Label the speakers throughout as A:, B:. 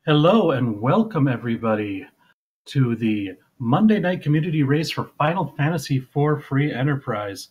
A: Hello and welcome everybody to the Monday night community race for Final Fantasy IV Free Enterprise.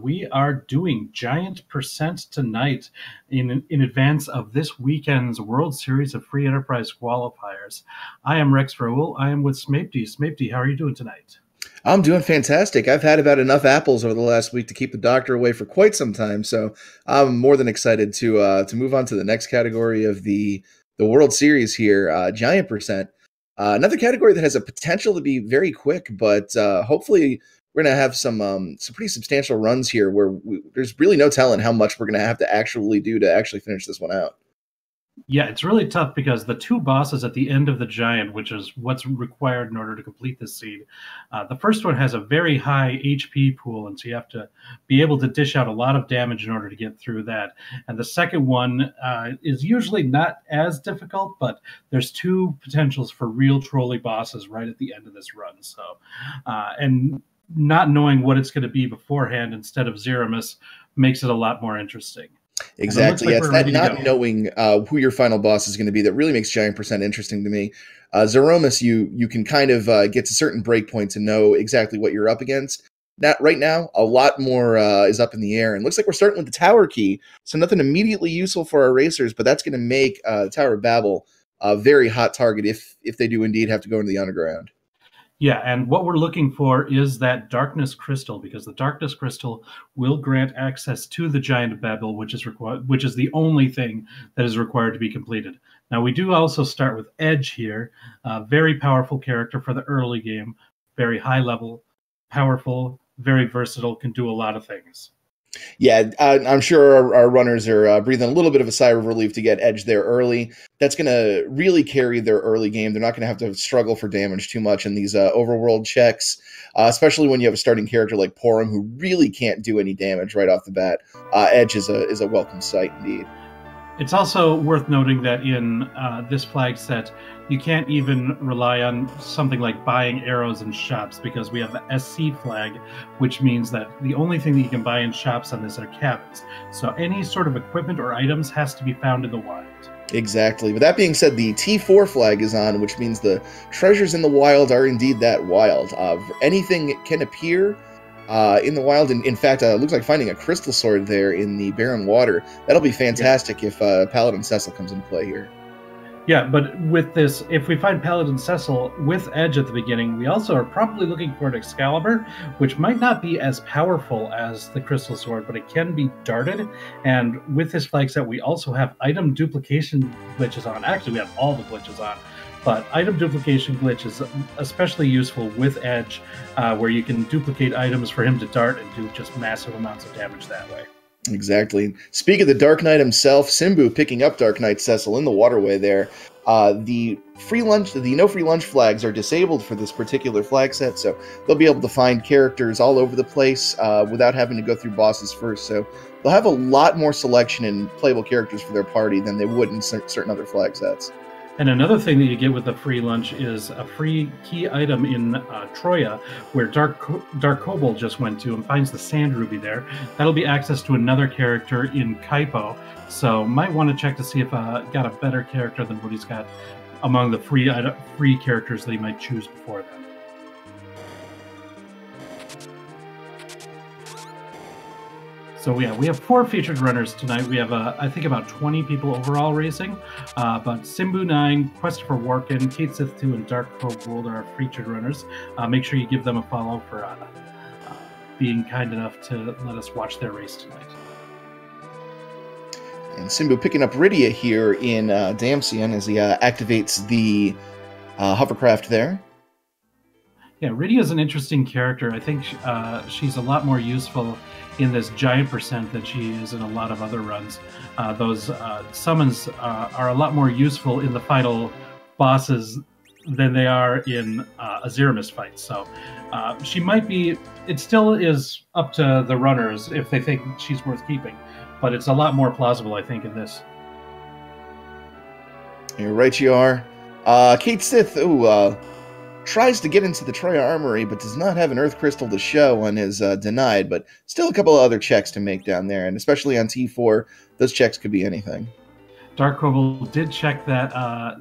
A: We are doing Giant Percent tonight in advance of this weekend's World Series of Free Enterprise qualifiers. I am Rex Raoul. I am with Smapety. Smapety, how are you doing tonight?
B: I'm doing fantastic. I've had about enough apples over the last week to keep the doctor away for quite some time, so I'm more than excited to move on to the next category of the World Series here, Giant Percent. Another category that has a potential to be very quick, but hopefully we're gonna have some pretty substantial runs here where there's really no telling how much we're gonna have to actually do to actually finish this one out.
A: Yeah, it's really tough because the two bosses at the end of the Giant, which is what's required in order to complete this seed, the first one has a very high HP pool, and so you have to be able to dish out a lot of damage in order to get through that. And the second one is usually not as difficult, but there's two potentials for real trolley bosses right at the end of this run. So, and not knowing what it's going to be beforehand instead of Zeramus makes it a lot more interesting.
B: Exactly.
A: Like
B: Yeah, it's that not knowing who your final boss is going to be that really makes Giant Percent interesting to me. Zeromus, you can kind of get to certain breakpoints and know exactly what you're up against. Right now, a lot more is up in the air, and looks like we're starting with the Tower Key, so nothing immediately useful for our racers, but that's going to make Tower of Babel a very hot target if they do indeed have to go into the underground.
A: Yeah, and what we're looking for is that darkness crystal, because the darkness crystal will grant access to the Giant of Babel, which is the only thing that is required to be completed. Now, we do also start with Edge here, a very powerful character for the early game, very high level, powerful, very versatile, can do a lot of things.
B: Yeah, I'm sure our runners are breathing a little bit of a sigh of relief to get Edge there early. That's going to really carry their early game. They're not going to have to struggle for damage too much in these overworld checks, especially when you have a starting character like Porum who really can't do any damage right off the bat. Edge is a welcome sight indeed.
A: It's also worth noting that in this flag set, you can't even rely on something like buying arrows in shops because we have the SC flag, which means that the only thing that you can buy in shops on this are cabins. So any sort of equipment or items has to be found in the wild.
B: Exactly. With that being said, the T4 flag is on, which means the treasures in the wild are indeed that wild. Anything can appear in the wild. And in fact, it looks like finding a crystal sword there in the barren water. That'll be fantastic if Paladin Cecil comes into play here.
A: Yeah, but with this, if we find Paladin Cecil with Edge at the beginning, we also are probably looking for an Excalibur, which might not be as powerful as the Crystal Sword, but it can be darted. And with this flag set, we also have item duplication glitches on. Actually, we have all the glitches on. But item duplication glitch is especially useful with Edge, where you can duplicate items for him to dart and do just massive amounts of damage that way.
B: Exactly. Speak of the Dark Knight himself, Simbu picking up Dark Knight Cecil in the waterway there. The no free lunch flags are disabled for this particular flag set, so they'll be able to find characters all over the place without having to go through bosses first. So they'll have a lot more selection in playable characters for their party than they would in certain other flag sets.
A: And another thing that you get with the free lunch is a free key item in Troya, where Dark Kobold just went to and finds the Sand Ruby there. That'll be access to another character in Kaipo, so might want to check to see if got a better character than what he's got among the free characters that he might choose before then. So yeah, we have 4 featured runners tonight. We have, I think, about 20 people overall racing. But Simbu 9, Christopher Warkin, Kate Sith 2, and Dark Kobold are our featured runners. Make sure you give them a follow for being kind enough to let us watch their race tonight.
B: And Simbu picking up Rydia here in Damcian as he activates the hovercraft there.
A: Yeah, Rydia is an interesting character. I think she's a lot more useful in this Giant Percent than she is in a lot of other runs. Those summons are a lot more useful in the final bosses than they are in a Zeramus fight. So she might be, it still is up to the runners if they think she's worth keeping, but it's a lot more plausible, I think, in this.
B: You're right, you are. Kate Sith, tries to get into the Troya Armory, but does not have an Earth Crystal to show and is denied, but still a couple of other checks to make down there, and especially on T4, those checks could be anything.
A: Dark Kobold did check that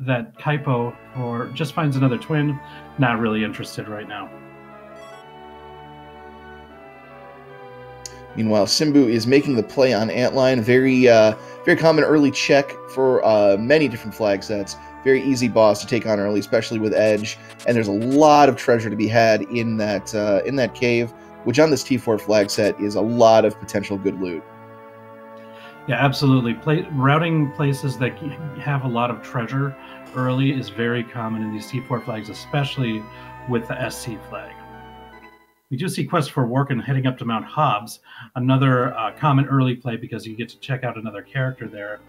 A: that Kaipo for just finds another twin. Not really interested right now.
B: Meanwhile, Simbu is making the play on Antline. Very common early check for many different flag sets. Very easy boss to take on early, especially with Edge. And there's a lot of treasure to be had in that cave, which on this T4 flag set is a lot of potential good loot.
A: Yeah, absolutely. Routing places that have a lot of treasure early is very common in these T4 flags, especially with the SC flag. We do see Quest for Workin heading up to Mount Hobbs, another common early play because you get to check out another character there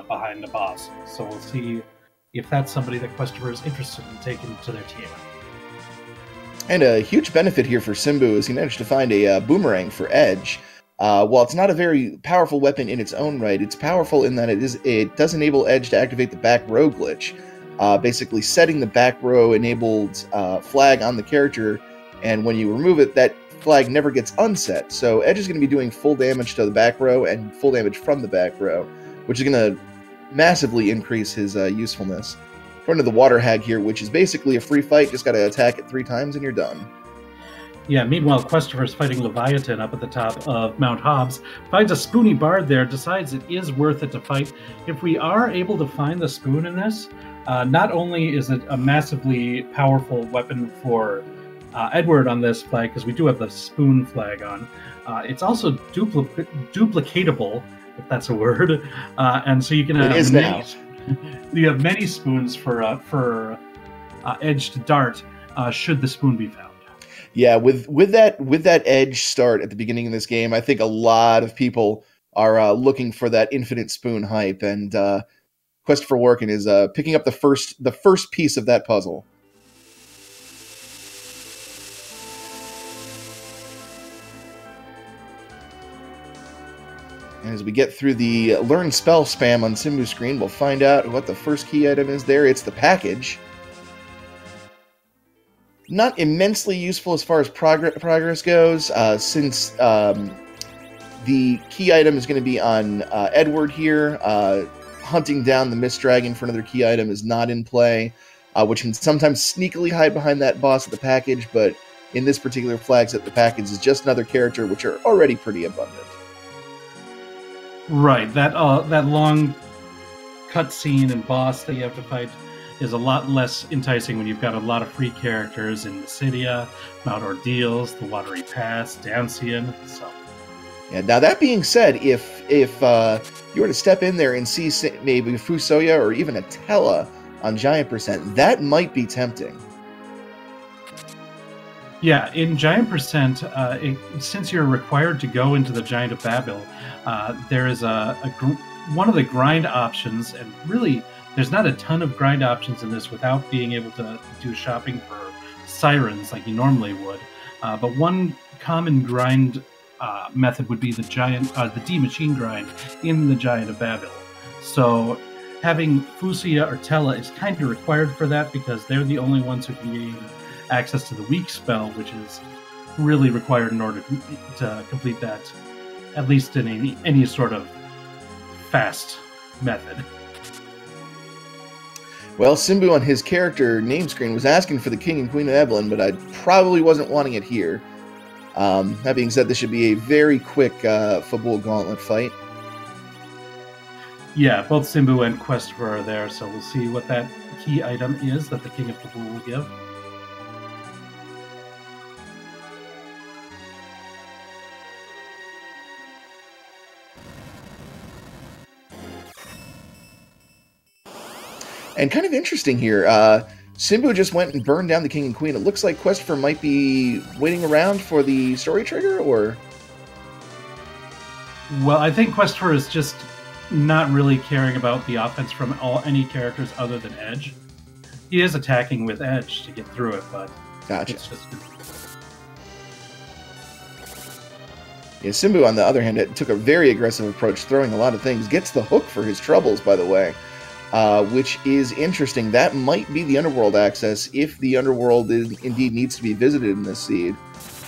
A: behind the boss. So we'll see if that's somebody that Questifer is interested in taking to their team.
B: And a huge benefit here for Simbu is he managed to find a boomerang for Edge. While it's not a very powerful weapon in its own right, it's powerful in that it does enable Edge to activate the back row glitch, basically setting the back row enabled flag on the character, and when you remove it, that flag never gets unset. So Edge is going to be doing full damage to the back row and full damage from the back row, which is going to massively increase his usefulness. According to the Water Hag here, which is basically a free fight, just got to attack it 3 times and you're done.
A: Yeah, meanwhile, Questifer's fighting Leviathan up at the top of Mount Hobbs, finds a spoony bard there, decides it is worth it to fight. If we are able to find the spoon in this, not only is it a massively powerful weapon for Edward on this flag, because we do have the spoon flag on, it's also duplicatable, if that's a word, and so you can have
B: it is now.
A: You have many spoons for Edge to dart should the spoon be found.
B: Yeah, with that Edge start at the beginning of this game, I think a lot of people are looking for that infinite spoon hype, and Quest for Workin is picking up the first piece of that puzzle. And as we get through the learn spell spam on Simbu's screen, we'll find out what the first key item is there. It's the package. Not immensely useful as far as progress goes, since the key item is going to be on Edward here. Hunting down the Mist Dragon for another key item is not in play, which can sometimes sneakily hide behind that boss of the package, but in this particular flag set, the package is just another character, which are already pretty abundant.
A: Right, that long cutscene and boss that you have to fight is a lot less enticing when you've got a lot of free characters in Mysidia, Mount Ordeals, the Watery Pass, Dancian. So,
B: yeah. Now that being said, if you were to step in there and see maybe Fusoya or even a Tella on Giant Percent, that might be tempting.
A: Yeah, in Giant Percent, since you're required to go into the Giant of Babel, there is one of the grind options, and really, there's not a ton of grind options in this without being able to do shopping for sirens like you normally would. But one common grind method would be the D machine grind in the Giant of Babel. So having Fusoya or Tella is kind of required for that because they're the only ones who can gain access to the weak spell, which is really required in order to complete that, at least in any sort of fast method.
B: Well, Simbu on his character name screen was asking for the King and Queen of Evelyn, but I probably wasn't wanting it here. That being said, this should be a very quick football gauntlet fight.
A: Yeah, both Simbu and Questifer are there, so we'll see what that key item is that the King of Football will give.
B: And kind of interesting here, Simbu just went and burned down the King and Queen. It looks like Questifer might be waiting around for the story trigger, or?
A: Well, I think Questifer is just not really caring about the offense from any characters other than Edge. He is attacking with Edge to get through it, but
B: gotcha.
A: It's just...
B: Yeah, Simbu, on the other hand, took a very aggressive approach, throwing a lot of things. Gets the hook for his troubles, by the way. Which is interesting. That might be the Underworld access if the Underworld indeed needs to be visited in this seed.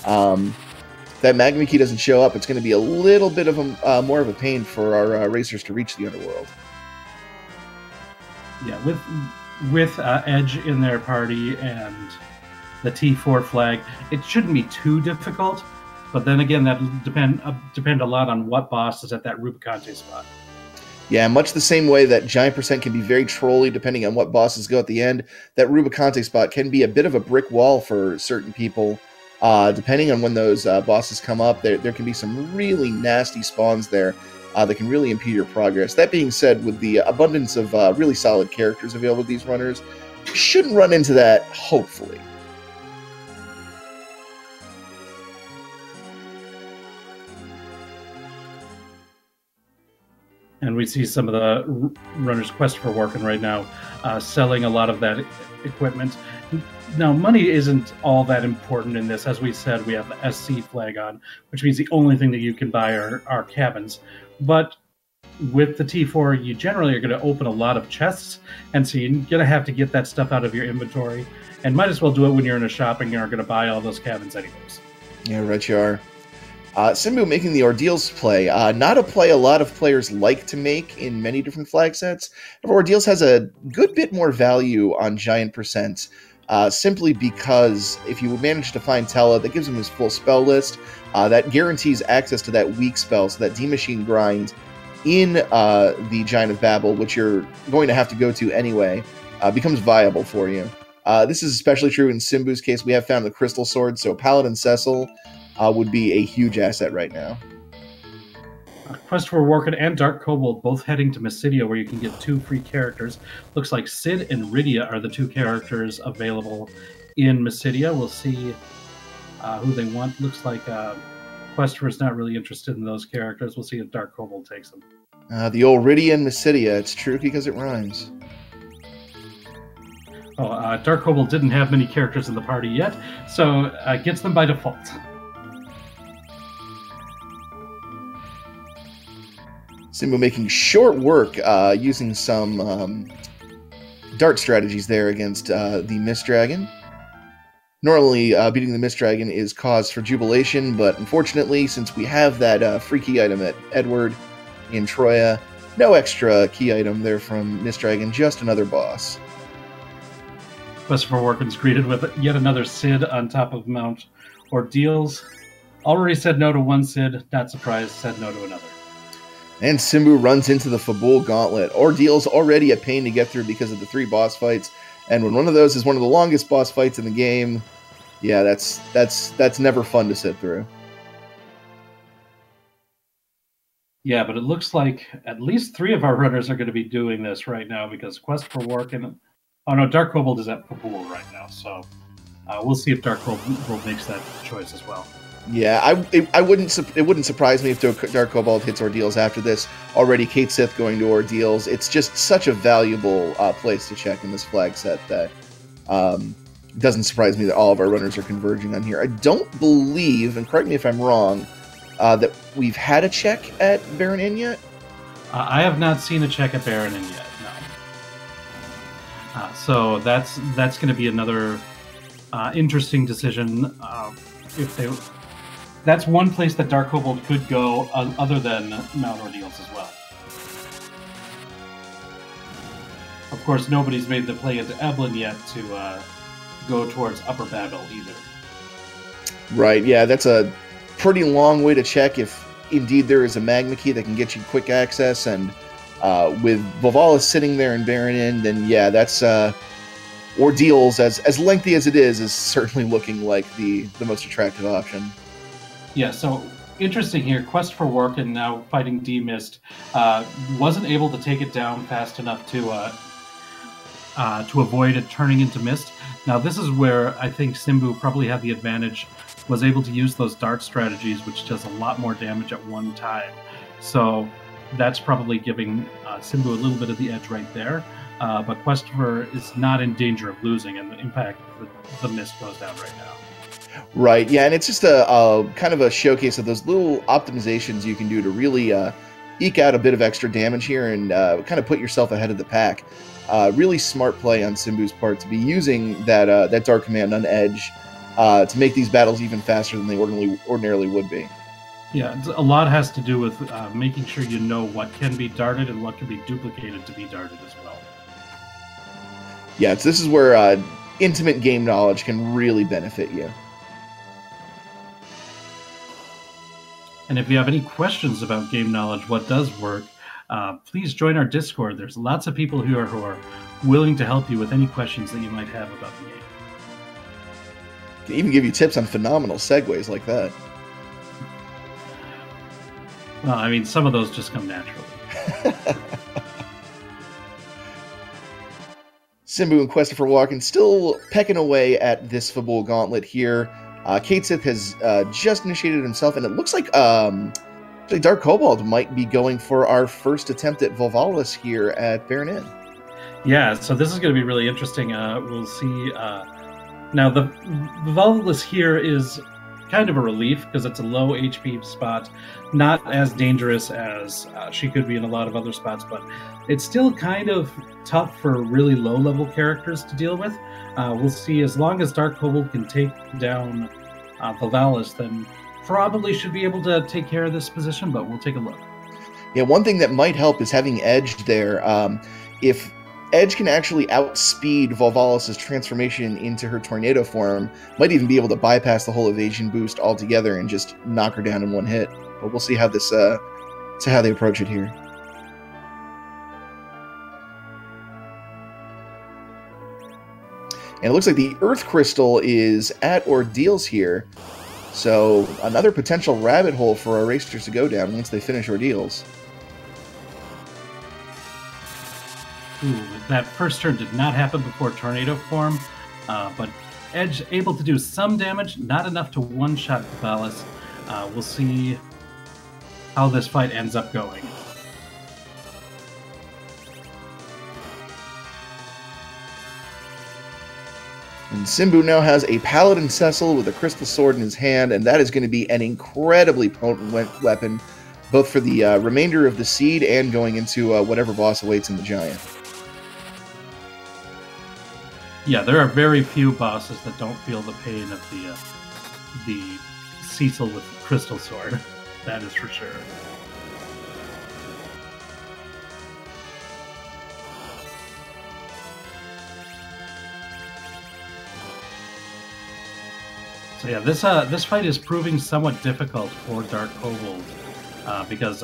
B: That Magma Key doesn't show up, it's going to be a little bit of more of a pain for our racers to reach the Underworld.
A: Yeah, with Edge in their party and the T4 flag, it shouldn't be too difficult. But then again, that depend a lot on what boss is at that Rubicante spot.
B: Yeah, much the same way that Giant Percent can be very trolly depending on what bosses go at the end, that Rubicante spot can be a bit of a brick wall for certain people. Depending on when those bosses come up, there can be some really nasty spawns there that can really impede your progress. That being said, with the abundance of really solid characters available to these runners, you shouldn't run into that, hopefully.
A: And we see some of the runners' quest for working right now, selling a lot of that equipment. Now, money isn't all that important in this. As we said, we have the SC flag on, which means the only thing that you can buy are cabins. But with the T4, you generally are going to open a lot of chests, and so you're going to have to get that stuff out of your inventory, and might as well do it when you're in a shop and you're going to buy all those cabins anyways.
B: Yeah, right you are. Simbu making the Ordeals play. Not a play a lot of players like to make in many different flag sets. Ordeals has a good bit more value on Giant Percent, simply because if you manage to find Tella, that gives him his full spell list. That guarantees access to that weak spell, so that D-Machine grind in the Giant of Babel, which you're going to have to go to anyway, becomes viable for you. This is especially true in Simbu's case. We have found the Crystal Sword, so Paladin Cecil would be a huge asset right now.
A: Quest for Workin and Dark Kobold both heading to Mysidia, where you can get 2 free characters. Looks like Sid and Rydia are the 2 characters available in Mysidia. We'll see who they want. Looks like Questfor's not really interested in those characters. We'll see if Dark Kobold takes them.
B: The old Rydia and Mysidia. It's true because it rhymes.
A: Dark Kobold didn't have many characters in the party yet, so gets them by default.
B: Simbu making short work using some dart strategies there against the Mist Dragon. Normally, beating the Mist Dragon is cause for jubilation, but unfortunately, since we have that free key item at Edward in Troya, no extra key item there from Mist Dragon, just another boss.
A: Quest for Workin's greeted with yet another Sid on top of Mount Ordeals. Already said no to one Sid, not surprised, said no to another.
B: And Simbu runs into the Fabul Gauntlet. Ordeal's already a pain to get through because of the 3 boss fights, and when one of those is one of the longest boss fights in the game, yeah, that's never fun to sit through.
A: Yeah, but it looks like at least 3 of our runners are going to be doing this right now, because Quest for Workin... Oh no, Dark Kobold is at Fabul right now, so we'll see if Dark Kobold makes that choice as well.
B: Yeah, it wouldn't surprise me if Dark Kobold hits Ordeals after this. Already, Kate Sith going to Ordeals. It's just such a valuable place to check in this flag set that it doesn't surprise me that all of our runners are converging on here. I don't believe, and correct me if I'm wrong, that we've had a check at Baron Inn yet.
A: I have not seen a check at Baron Inn yet. No. So that's going to be another interesting decision. If they. That's one place that Dark Kobold could go other than Mount Ordeals as well. Of course, nobody's made the play into Eblin yet to go towards Upper Babel either.
B: Right, yeah, that's a pretty long way to check if indeed there is a Magma Key that can get you quick access, and with Vivalis sitting there in Baron Inn, then yeah, that's Ordeals, as lengthy as it is certainly looking like the most attractive option.
A: Yeah, so interesting here. Quest for Workin now fighting D-Mist wasn't able to take it down fast enough to avoid it turning into mist. Now this is where I think Simbu probably had the advantage, was able to use those dart strategies, which does a lot more damage at one time. So that's probably giving Simbu a little bit of the edge right there. But Questfor is not in danger of losing, and in fact, the mist goes down right now.
B: Right, yeah, and it's just a kind of a showcase of those little optimizations you can do to really eke out a bit of extra damage here and kind of put yourself ahead of the pack. Really smart play on Simbu's part to be using that Dark Command on Edge to make these battles even faster than they ordinarily would be.
A: Yeah, a lot has to do with making sure you know what can be darted and what can be duplicated to be darted as well.
B: Yeah, this is where intimate game knowledge can really benefit you.
A: And if you have any questions about game knowledge, what does work, please join our Discord. There's lots of people who are willing to help you with any questions that you might have about the game.
B: Can even give you tips on phenomenal segues like that.
A: Well, I mean, some of those just come naturally.
B: Simbu and Christopher Walken still pecking away at this Fabul gauntlet here. Kate Sith has just initiated himself, and it looks like Dark Cobalt might be going for our first attempt at Volvalis here at Baron Inn.
A: Yeah, so this is going to be really interesting. We'll see. Now, the Volvalis here is kind of a relief because it's a low HP spot, not as dangerous as she could be in a lot of other spots, but it's still kind of tough for really low-level characters to deal with. We'll see. As long as Dark Cobalt can take down Volvalis, then probably should be able to take care of this position, but we'll take a look.
B: Yeah, one thing that might help is having Edge there. If Edge can actually outspeed Volvalis' transformation into her tornado form, might even be able to bypass the whole evasion boost altogether and just knock her down in one hit. But we'll see how this how they approach it here. And it looks like the Earth Crystal is at Ordeals here. So another potential rabbit hole for our racers to go down once they finish Ordeals.
A: Ooh, that first turn did not happen before Tornado form, but Edge able to do some damage, not enough to one-shot Volvalis. We'll see how this fight ends up going.
B: And Simbu now has a Paladin Cecil with a Crystal Sword in his hand, and that is going to be an incredibly potent weapon, both for the remainder of the seed and going into whatever boss awaits in the Giant.
A: Yeah, there are very few bosses that don't feel the pain of the Cecil with the Crystal Sword. That is for sure. So yeah, this fight is proving somewhat difficult for Dark Cobalt because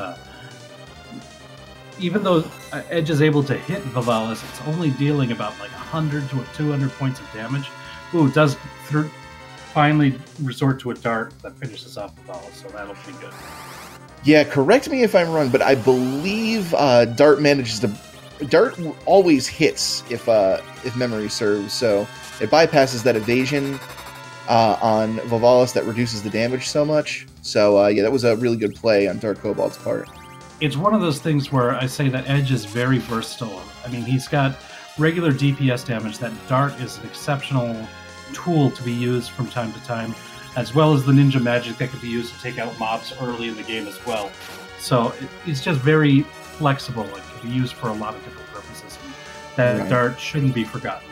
A: even though Edge is able to hit Volvalis, it's only dealing about like 100 to 200 points of damage. Ooh, it does finally resort to a dart that finishes off Volvalis, so that'll be good.
B: Yeah, correct me if I'm wrong, but I believe Dart manages to... Dart always hits if memory serves, so it bypasses that evasion on Volvalis that reduces the damage so much. So yeah, that was a really good play on Dark Cobalt's part.
A: It's one of those things where I say that Edge is very versatile. I mean, he's got regular DPS damage. That Dart is an exceptional tool to be used from time to time, as well as the ninja magic that can be used to take out mobs early in the game as well. So it's just very flexible. It can be used for a lot of different purposes. And that right. Dart shouldn't be forgotten.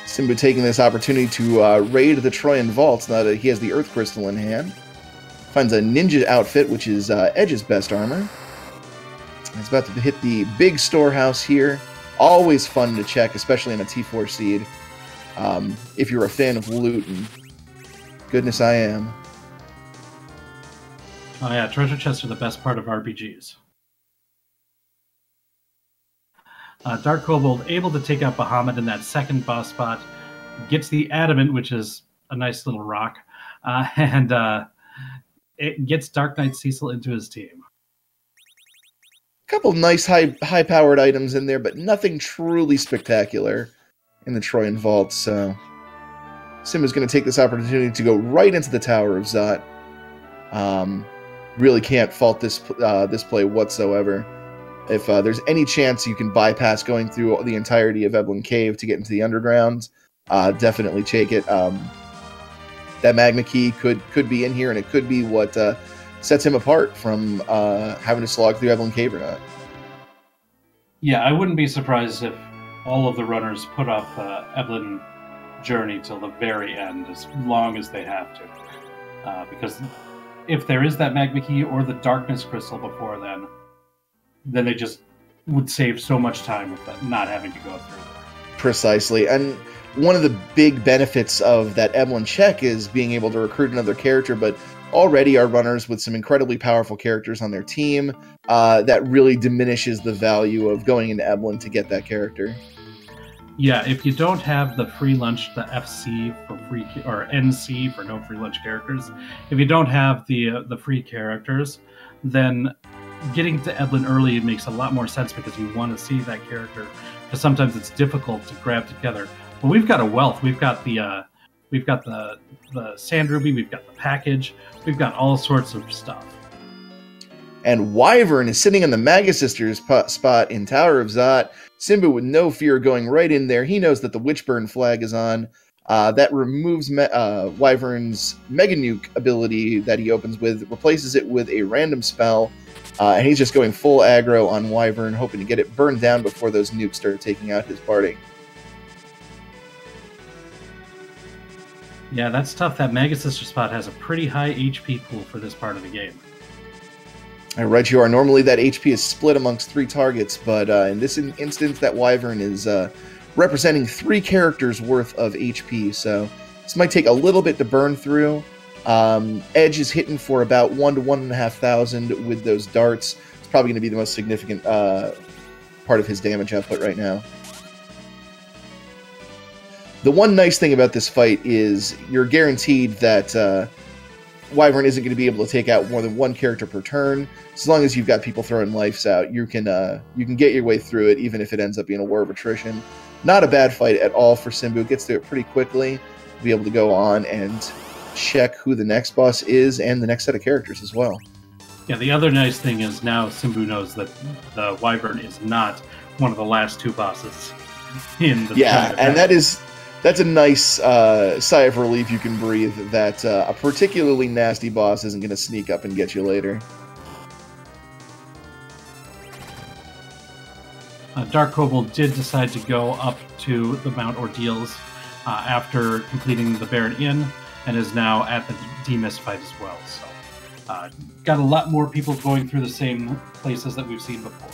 B: Simbu taking this opportunity to raid the Troyan vaults now that he has the Earth Crystal in hand. Finds a ninja outfit, which is Edge's best armor. He's about to hit the big storehouse here. Always fun to check, especially in a T4 seed. If you're a fan of loot, and goodness I am.
A: Oh yeah, treasure chests are the best part of RPGs. Dark Cobalt able to take out Bahamut in that second boss spot, gets the Adamant, which is a nice little rock, and it gets Dark Knight Cecil into his team.
B: A couple nice high-powered items in there, but nothing truly spectacular in the Troyan Vault, so Simba's going to take this opportunity to go right into the Tower of Zot. Really can't fault this play whatsoever. If there's any chance you can bypass going through the entirety of Evelyn Cave to get into the underground, definitely take it. That Magma Key could be in here, and it could be what sets him apart from having to slog through Evelyn Cave or not.
A: Yeah, I wouldn't be surprised if all of the runners put off Evelyn Journey till the very end, as long as they have to. Because if there is that Magma Key or the Darkness Crystal before then they just would save so much time with that, not having to go through there.
B: Precisely. And one of the big benefits of that Evelyn check is being able to recruit another character, but already are runners with some incredibly powerful characters on their team. That really diminishes the value of going into Evelyn to get that character.
A: Yeah, if you don't have the free lunch, the FC for free, or NC for no free lunch characters, if you don't have the free characters, then getting to Evelyn early makes a lot more sense because you want to see that character. Because sometimes it's difficult to grab together. But we've got a wealth. We've got the Sand Ruby. We've got the package. We've got all sorts of stuff.
B: And Wyvern is sitting on the Maga Sisters spot in Tower of Zot. Simbu with no fear going right in there. He knows that the Witchburn flag is on. That removes Wyvern's Mega Nuke ability that he opens with, replaces it with a random spell, and he's just going full aggro on Wyvern, hoping to get it burned down before those nukes start taking out his party.
A: Yeah, that's tough. That Mega Sister spot has a pretty high HP pool for this part of the game.
B: Right, you are. Normally that HP is split amongst 3 targets, but in this instance, that Wyvern is representing 3 characters worth of HP, so this might take a little bit to burn through. Edge is hitting for about 1 to 1,500 with those darts. It's probably going to be the most significant part of his damage output right now. The one nice thing about this fight is you're guaranteed that Wyvern isn't going to be able to take out more than 1 character per turn. As long as you've got people throwing lives out, you can get your way through it, even if it ends up being a war of attrition. Not a bad fight at all for Simbu. Gets through it pretty quickly. Be able to go on and check who the next boss is and the next set of characters as well.
A: Yeah, the other nice thing is now Simbu knows that the Wyvern is not one of the last 2 bosses in the
B: and that's a nice sigh of relief you can breathe, that a particularly nasty boss isn't going to sneak up and get you later.
A: Dark Kobold did decide to go up to the Mount Ordeals after completing the Baron Inn, and is now at the Demas fight as well. So, got a lot more people going through the same places that we've seen before.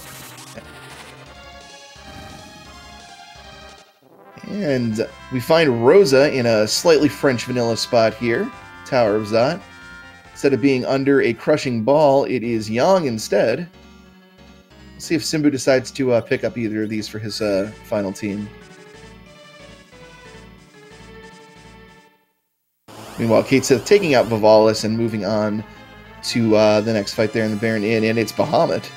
B: And we find Rosa in a slightly French vanilla spot here, Tower of Zot. Instead of being under a crushing ball, it is Yang instead. Let's see if Simbu decides to pick up either of these for his final team. Meanwhile, Kate Sith taking out Vivalis and moving on to the next fight there in the Baron Inn, and it's Bahamut.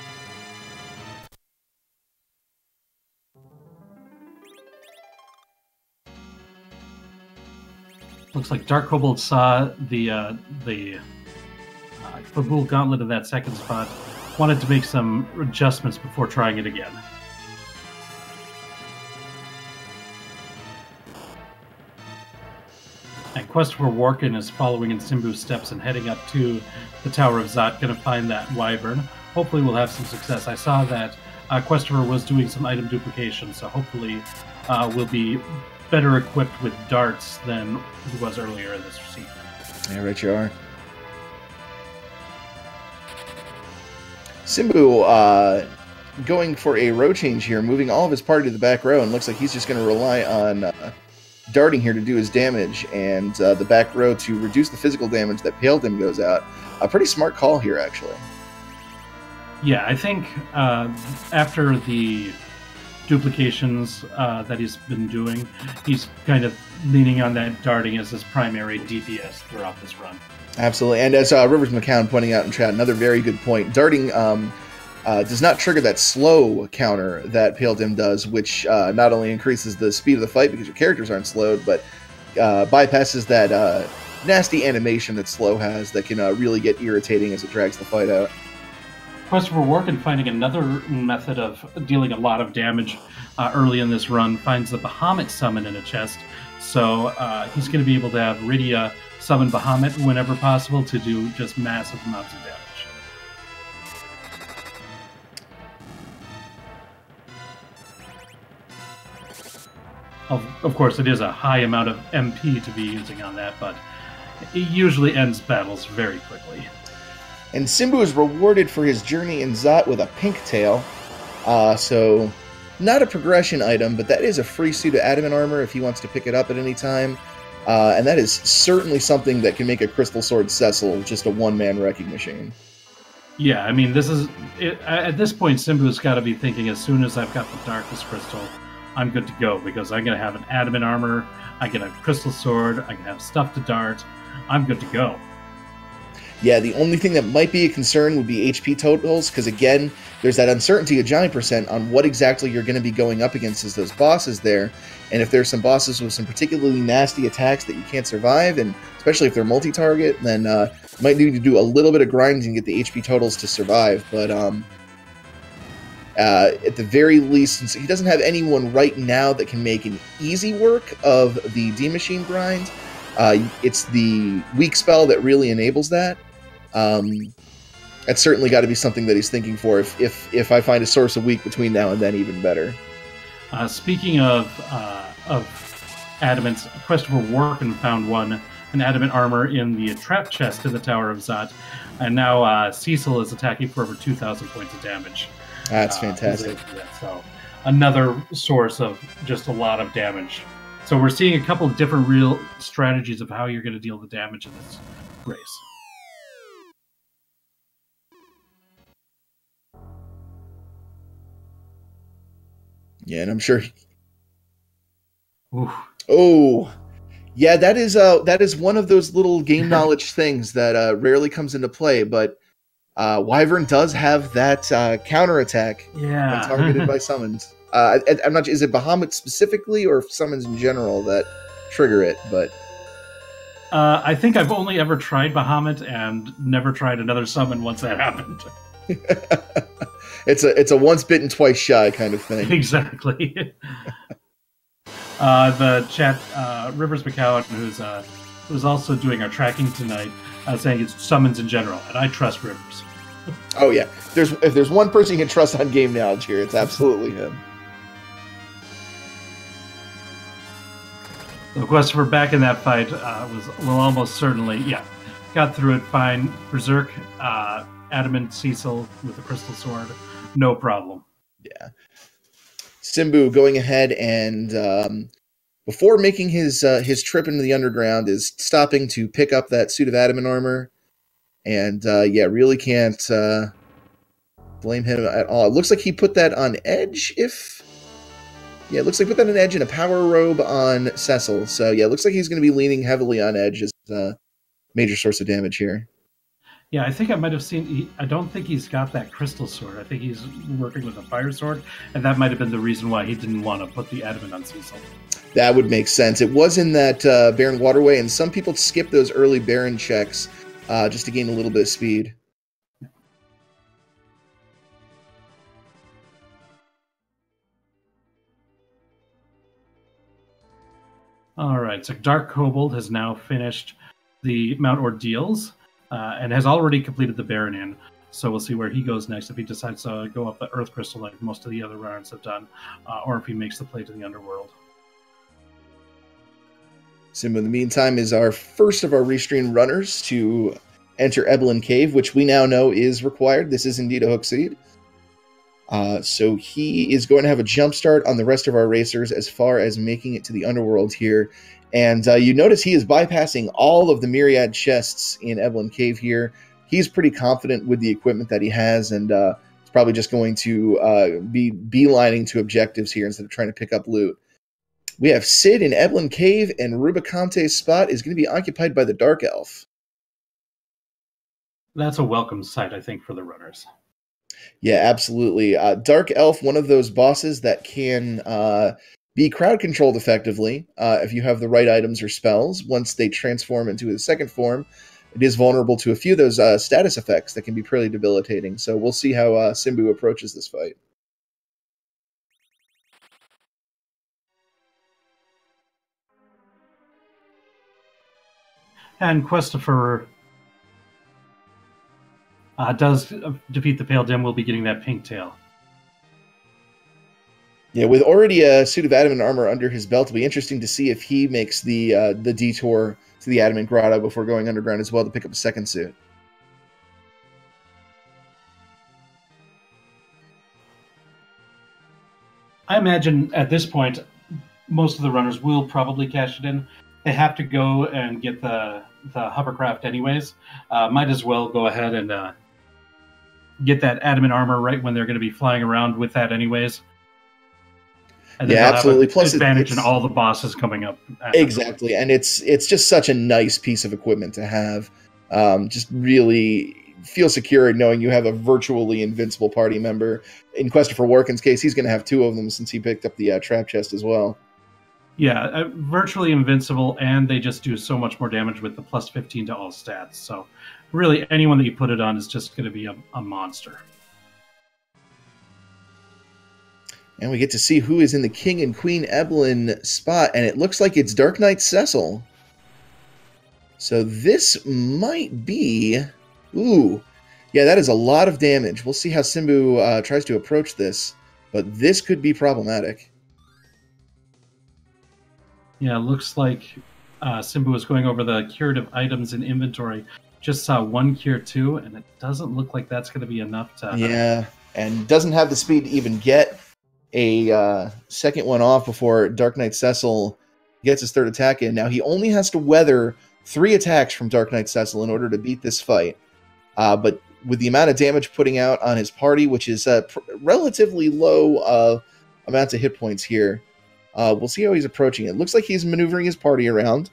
A: Looks like Dark Kobold saw the Fabul Gauntlet of that second spot, wanted to make some adjustments before trying it again. And Christopher Warkin is following in Simbu's steps and heading up to the Tower of Zot, going to find that Wyvern. Hopefully we'll have some success. I saw that Christopher was doing some item duplication, so hopefully we'll be better equipped with darts than he was earlier in this season.
B: Yeah, right you are. Simbu going for a row change here, moving all of his party to the back row, and looks like he's just going to rely on darting here to do his damage, and the back row to reduce the physical damage that Pale Dim goes out. A pretty smart call here, actually.
A: Yeah, I think after the duplications that he's been doing, he's kind of leaning on that darting as his primary DPS throughout this run. Absolutely,
B: and as Rivers McCown pointing out in chat, another very good point. Darting does not trigger that slow counter that Pale Dim does, which not only increases the speed of the fight because your characters aren't slowed, but bypasses that nasty animation that Slow has that can really get irritating as it drags the fight out.
A: Christopher Warkin finding another method of dealing a lot of damage early in this run, finds the Bahamut summon in a chest, so he's going to be able to have Rydia summon Bahamut whenever possible to do just massive amounts of damage. Of course, it is a high amount of MP to be using on that, but it usually ends battles very quickly.
B: And Simbu is rewarded for his journey in Zot with a pink tail. So not a progression item, but that is a free suit of adamant armor if he wants to pick it up at any time. And that is certainly something that can make a Crystal Sword Cecil just a one-man wrecking machine.
A: Yeah, I mean, this is at this point, Simbu's got to be thinking, as soon as I've got the Darkness Crystal, I'm good to go, because I'm going to have an adamant armor, I get a Crystal Sword, I can have stuff to dart, I'm good to go.
B: Yeah, the only thing that might be a concern would be HP totals, because again, there's that uncertainty of Giant Percent on what exactly you're going to be going up against as those bosses there. And if there's some bosses with some particularly nasty attacks that you can't survive, and especially if they're multi-target, then you might need to do a little bit of grinding to get the HP totals to survive. But at the very least, since he doesn't have anyone right now that can make an easy work of the D-Machine grind, it's the weak spell that really enables that. That's certainly got to be something that he's thinking for. If I find a source of weak between now and then, even better.
A: Speaking of adamants, Christopher Warken found an adamant armor in the trap chest in the Tower of Zot, and now Cecil is attacking for over 2,000 points of damage.
B: That's fantastic.
A: So another source of just a lot of damage. So we're seeing a couple of different real strategies of how you're going to deal the damage in this race.
B: Yeah, and I'm sure.
A: Oof.
B: Oh, yeah, that is one of those little game knowledge things that rarely comes into play. But Wyvern does have that counterattack when targeted by summons. I'm not. Is it Bahamut specifically, or summons in general that trigger it? But
A: I think I've only ever tried Bahamut and never tried another summon once that happened.
B: It's a once bitten, twice shy kind of thing.
A: Exactly. The chat, Rivers McCowan, who's also doing our tracking tonight, saying it's summons in general, and I trust Rivers.
B: Oh yeah, if there's one person you can trust on game knowledge here, it's absolutely him.
A: So Christopher back in that fight will almost certainly got through it fine. Berserk, Adamant Cecil with the Crystal Sword, no problem.
B: Yeah. Simbu going ahead and before making his trip into the underground is stopping to pick up that suit of adamant armor, and really can't blame him at all. It looks like he put that on Edge. It looks like put that on Edge and a power robe on Cecil. So yeah, it looks like he's going to be leaning heavily on Edge as a major source of damage here.
A: Yeah, I think I might have seen. I don't think he's got that Crystal Sword. I think he's working with a Fire Sword, and that might have been the reason why he didn't want to put the adamant on Cecil.
B: That would make sense. It was in that Baron Waterway, and some people skip those early Baron checks just to gain a little bit of speed.
A: All right, so Dark Kobold has now finished the Mount Ordeals and has already completed the Baron Inn. So we'll see where he goes next, if he decides to go up the Earth Crystal like most of the other runners have done, or if he makes the play to the Underworld.
B: Simba, in the meantime, is our first of our Restream runners to enter Eblan Cave, which we now know is required. This is indeed a hook seed. So he is going to have a jump start on the rest of our racers as far as making it to the Underworld here. And you notice he is bypassing all of the myriad chests in Eblan Cave here. He's pretty confident with the equipment that he has, and it's probably just going to be beelining to objectives here instead of trying to pick up loot. We have Sid in Eblan Cave, and Rubicante's spot is going to be occupied by the Dark Elf.
A: That's a welcome sight, I think, for the runners.
B: Yeah, absolutely. Dark Elf, one of those bosses that can be crowd controlled effectively if you have the right items or spells. Once they transform into the second form, it is vulnerable to a few of those status effects that can be pretty debilitating. So we'll see how Simbu approaches this fight.
A: And Christopher does defeat the Pale Dim, will be getting that pink tail.
B: Yeah, with already a suit of adamant armor under his belt, it'll be interesting to see if he makes the detour to the Adamant Grotto before going underground as well to pick up a second suit.
A: I imagine at this point, most of the runners will probably cash it in. They have to go and get the hovercraft anyways. Might as well go ahead and get that adamant armor right when they're going to be flying around with that anyways. And then
B: Yeah,
A: they'll
B: absolutely.
A: have an
B: Plus,
A: advantage in all the bosses coming up.
B: Exactly, and it's just such a nice piece of equipment to have. Just really feel secure knowing you have a virtually invincible party member. In Christopher Warken's case, he's going to have two of them since he picked up the trap chest as well.
A: Yeah, virtually invincible, and they just do so much more damage with the plus 15 to all stats. So really, anyone that you put it on is just going to be a monster.
B: And we get to see who is in the King and Queen Evelyn spot, and it looks like it's Dark Knight Cecil. So this might be... Ooh. Yeah, that is a lot of damage. We'll see how Simbu tries to approach this, but this could be problematic.
A: Yeah, looks like Simbu is going over the curative items in inventory. Just saw one cure 2, and it doesn't look like that's going to be enough to...
B: Yeah, and doesn't have the speed to even get a second one off before Dark Knight Cecil gets his third attack in. Now he only has to weather 3 attacks from Dark Knight Cecil in order to beat this fight. But with the amount of damage putting out on his party, which is relatively low amounts of hit points here, we'll see how he's approaching it. Looks like he's maneuvering his party around.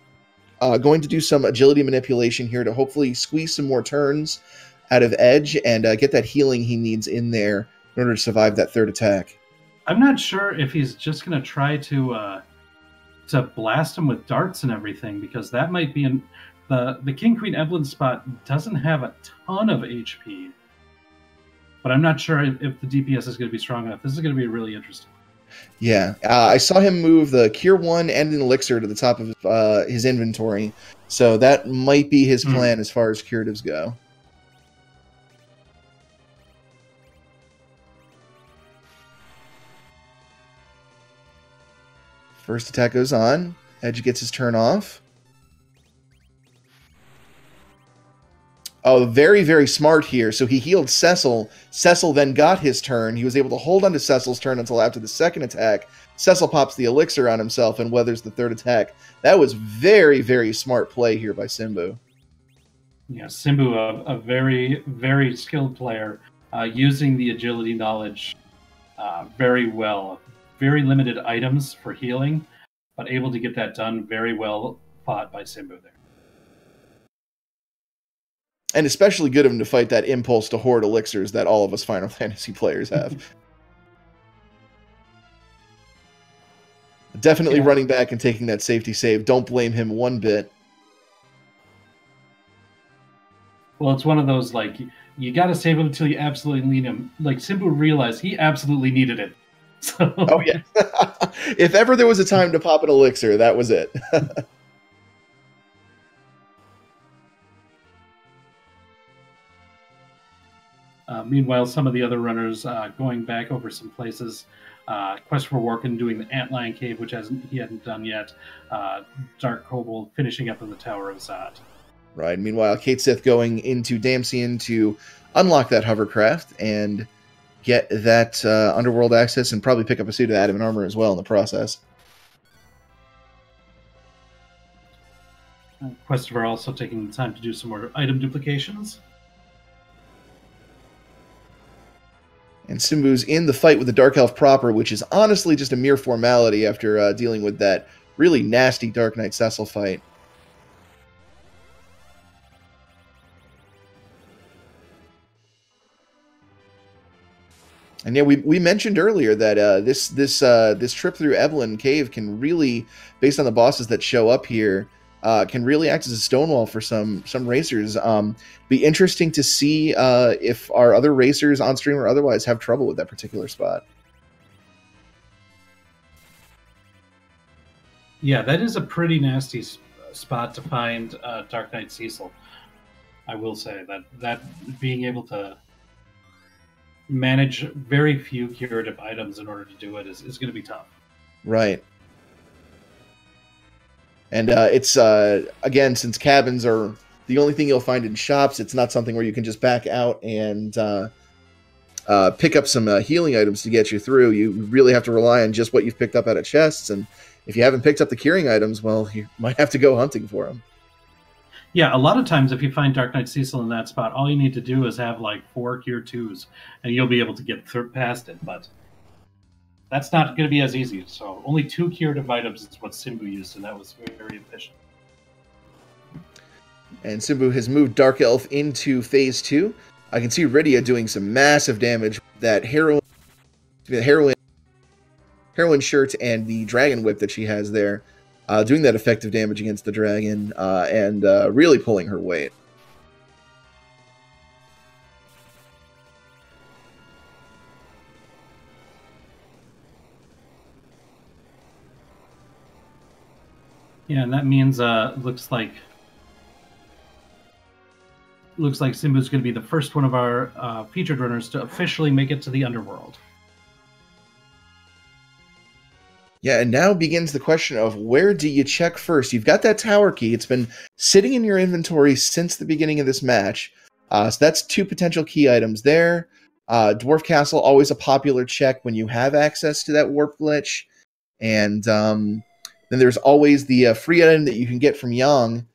B: Going to do some agility manipulation here to hopefully squeeze some more turns out of Edge and get that healing he needs in there in order to survive that third attack.
A: I'm not sure if he's just going to try to blast him with darts and everything, because that might be in the King Queen Evelyn spot doesn't have a ton of HP, but I'm not sure if the DPS is going to be strong enough. This is going to be really interesting.
B: Yeah, I saw him move the Cure 1 and an Elixir to the top of his inventory, so that might be his plan as far as curatives go. First attack goes on. Edge gets his turn off. Oh, very, very smart here. So he healed Cecil. Cecil then got his turn. He was able to hold on to Cecil's turn until after the second attack. Cecil pops the Elixir on himself and weathers the third attack. That was very, very smart play here by Simbu.
A: Yeah, Simbu, a very, very skilled player, using the agility knowledge very well. Very limited items for healing, but able to get that done. Very well fought by Simbu there.
B: And especially good of him to fight that impulse to hoard elixirs that all of us Final Fantasy players have. Definitely running back and taking that safety save. Don't blame him one bit.
A: Well, it's one of those, like, you got to save him until you absolutely need him. Like, Simbu realized he absolutely needed it. So...
B: Oh, yeah. If ever there was a time to pop an elixir, that was it.
A: Meanwhile, some of the other runners going back over some places. Quest for Workin doing the Antlion Cave, which he hadn't done yet. Dark Kobold finishing up in the Tower of Zod.
B: Right. Meanwhile, Kate Sith going into Damcien to unlock that hovercraft and get that underworld access and probably pick up a suit of adamant armor as well in the process.
A: Questiver also taking the time to do some more item duplications.
B: And Simbu's in the fight with the Dark Elf proper, which is honestly just a mere formality after dealing with that really nasty Dark Knight Cecil fight. And yeah, we mentioned earlier that this trip through Evelyn Cave can really, based on the bosses that show up here, can really act as a stonewall for some racers. Be interesting to see if our other racers on stream or otherwise have trouble with that particular spot.
A: Yeah, that is a pretty nasty spot to find Dark Knight Cecil. I will say that being able to manage very few curative items in order to do it is going to be tough.
B: Right. And it's, again, since cabins are the only thing you'll find in shops, it's not something where you can just back out and pick up some healing items to get you through. You really have to rely on just what you've picked up out of chests, and if you haven't picked up the curing items, well, you might have to go hunting for them.
A: Yeah, a lot of times if you find Dark Knight Cecil in that spot, all you need to do is have like 4 Cure 2s, and you'll be able to get past it, but that's not going to be as easy. So only 2 curative items is what Simbu used, and that was very efficient.
B: And Simbu has moved Dark Elf into Phase 2. I can see Rydia doing some massive damage. That heroin shirt and the dragon whip that she has there, doing that effective damage against the dragon, and really pulling her weight.
A: Yeah, and that means looks like Simbu's going to be the first one of our featured runners to officially make it to the underworld.
B: Yeah, and now begins the question of where do you check first? You've got that tower key. It's been sitting in your inventory since the beginning of this match. So that's 2 potential key items there. Dwarf Castle, always a popular check when you have access to that warp glitch. And then there's always the free item that you can get from Yang,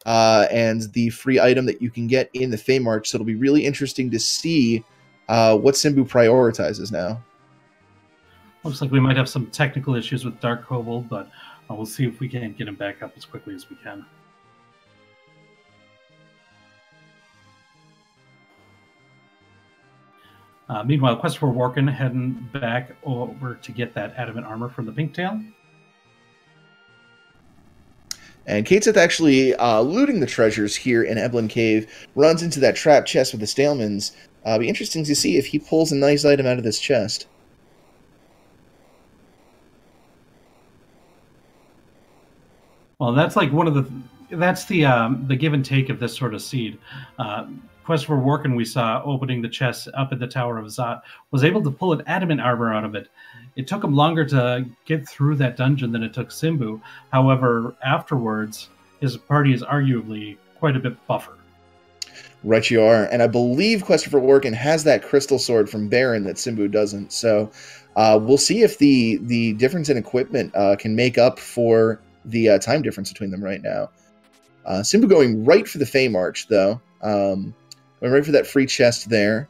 B: and the free item that you can get in the Fey March. So it'll be really interesting to see what Simbu prioritizes now.
A: Looks like we might have some technical issues with Dark Kobold, but we'll see if we can get him back up as quickly as we can. Meanwhile, Quest for Worken heading back over to get that adamant armor from the Pinktail.
B: And Kate Sith actually looting the treasures here in Eblin Cave, runs into that trap chest with the Stalemans. It'll be interesting to see if he pulls a nice item out of this chest.
A: Well, that's like one of the give and take of this sort of seed. Quest for Worken, we saw opening the chest up at the Tower of Zot, was able to pull an adamant armor out of it. It took him longer to get through that dungeon than it took Simbu. However, afterwards, his party is arguably quite a bit buffer.
B: Right you are. And I believe Quest for Worken has that crystal sword from Baron that Simbu doesn't. So we'll see if the difference in equipment can make up for the time difference between them right now. Simbu going right for the Fey March, though. Going right for that free chest there.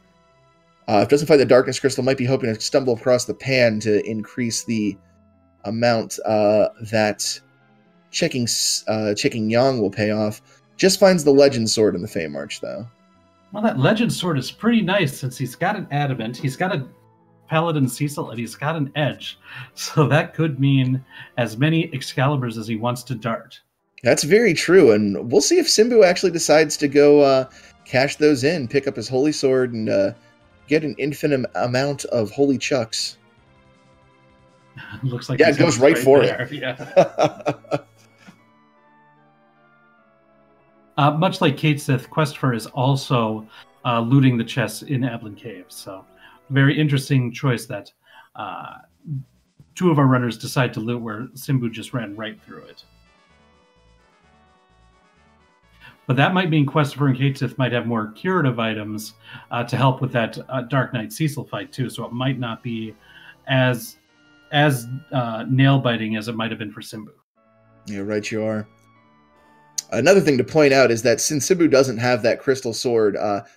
B: If it doesn't find the Darkness Crystal, might be hoping to stumble across the pan to increase the amount that checking Yang will pay off. Just finds the Legend Sword in the Fey March, though.
A: Well, that Legend Sword is pretty nice since he's got an Adamant, he's got a Paladin Cecil, and he's got an Edge. So that could mean as many Excaliburs as he wants to dart.
B: That's very true, and we'll see if Simbu actually decides to go cash those in, pick up his Holy Sword, and get an infinite amount of Holy Chucks.
A: Looks like
B: it goes right for it.
A: Yeah. Much like Kate Sith, Questfer is also looting the chests in Eblin Cave. So, very interesting choice that 2 of our runners decide to loot where Simbu just ran right through it. But that might mean Questfer and Kate Sith might have more curative items to help with that Dark Knight Cecil fight too. So it might not be as nail-biting as it might have been for Simbu.
B: Yeah, right you are. Another thing to point out is that since Simbu doesn't have that crystal sword,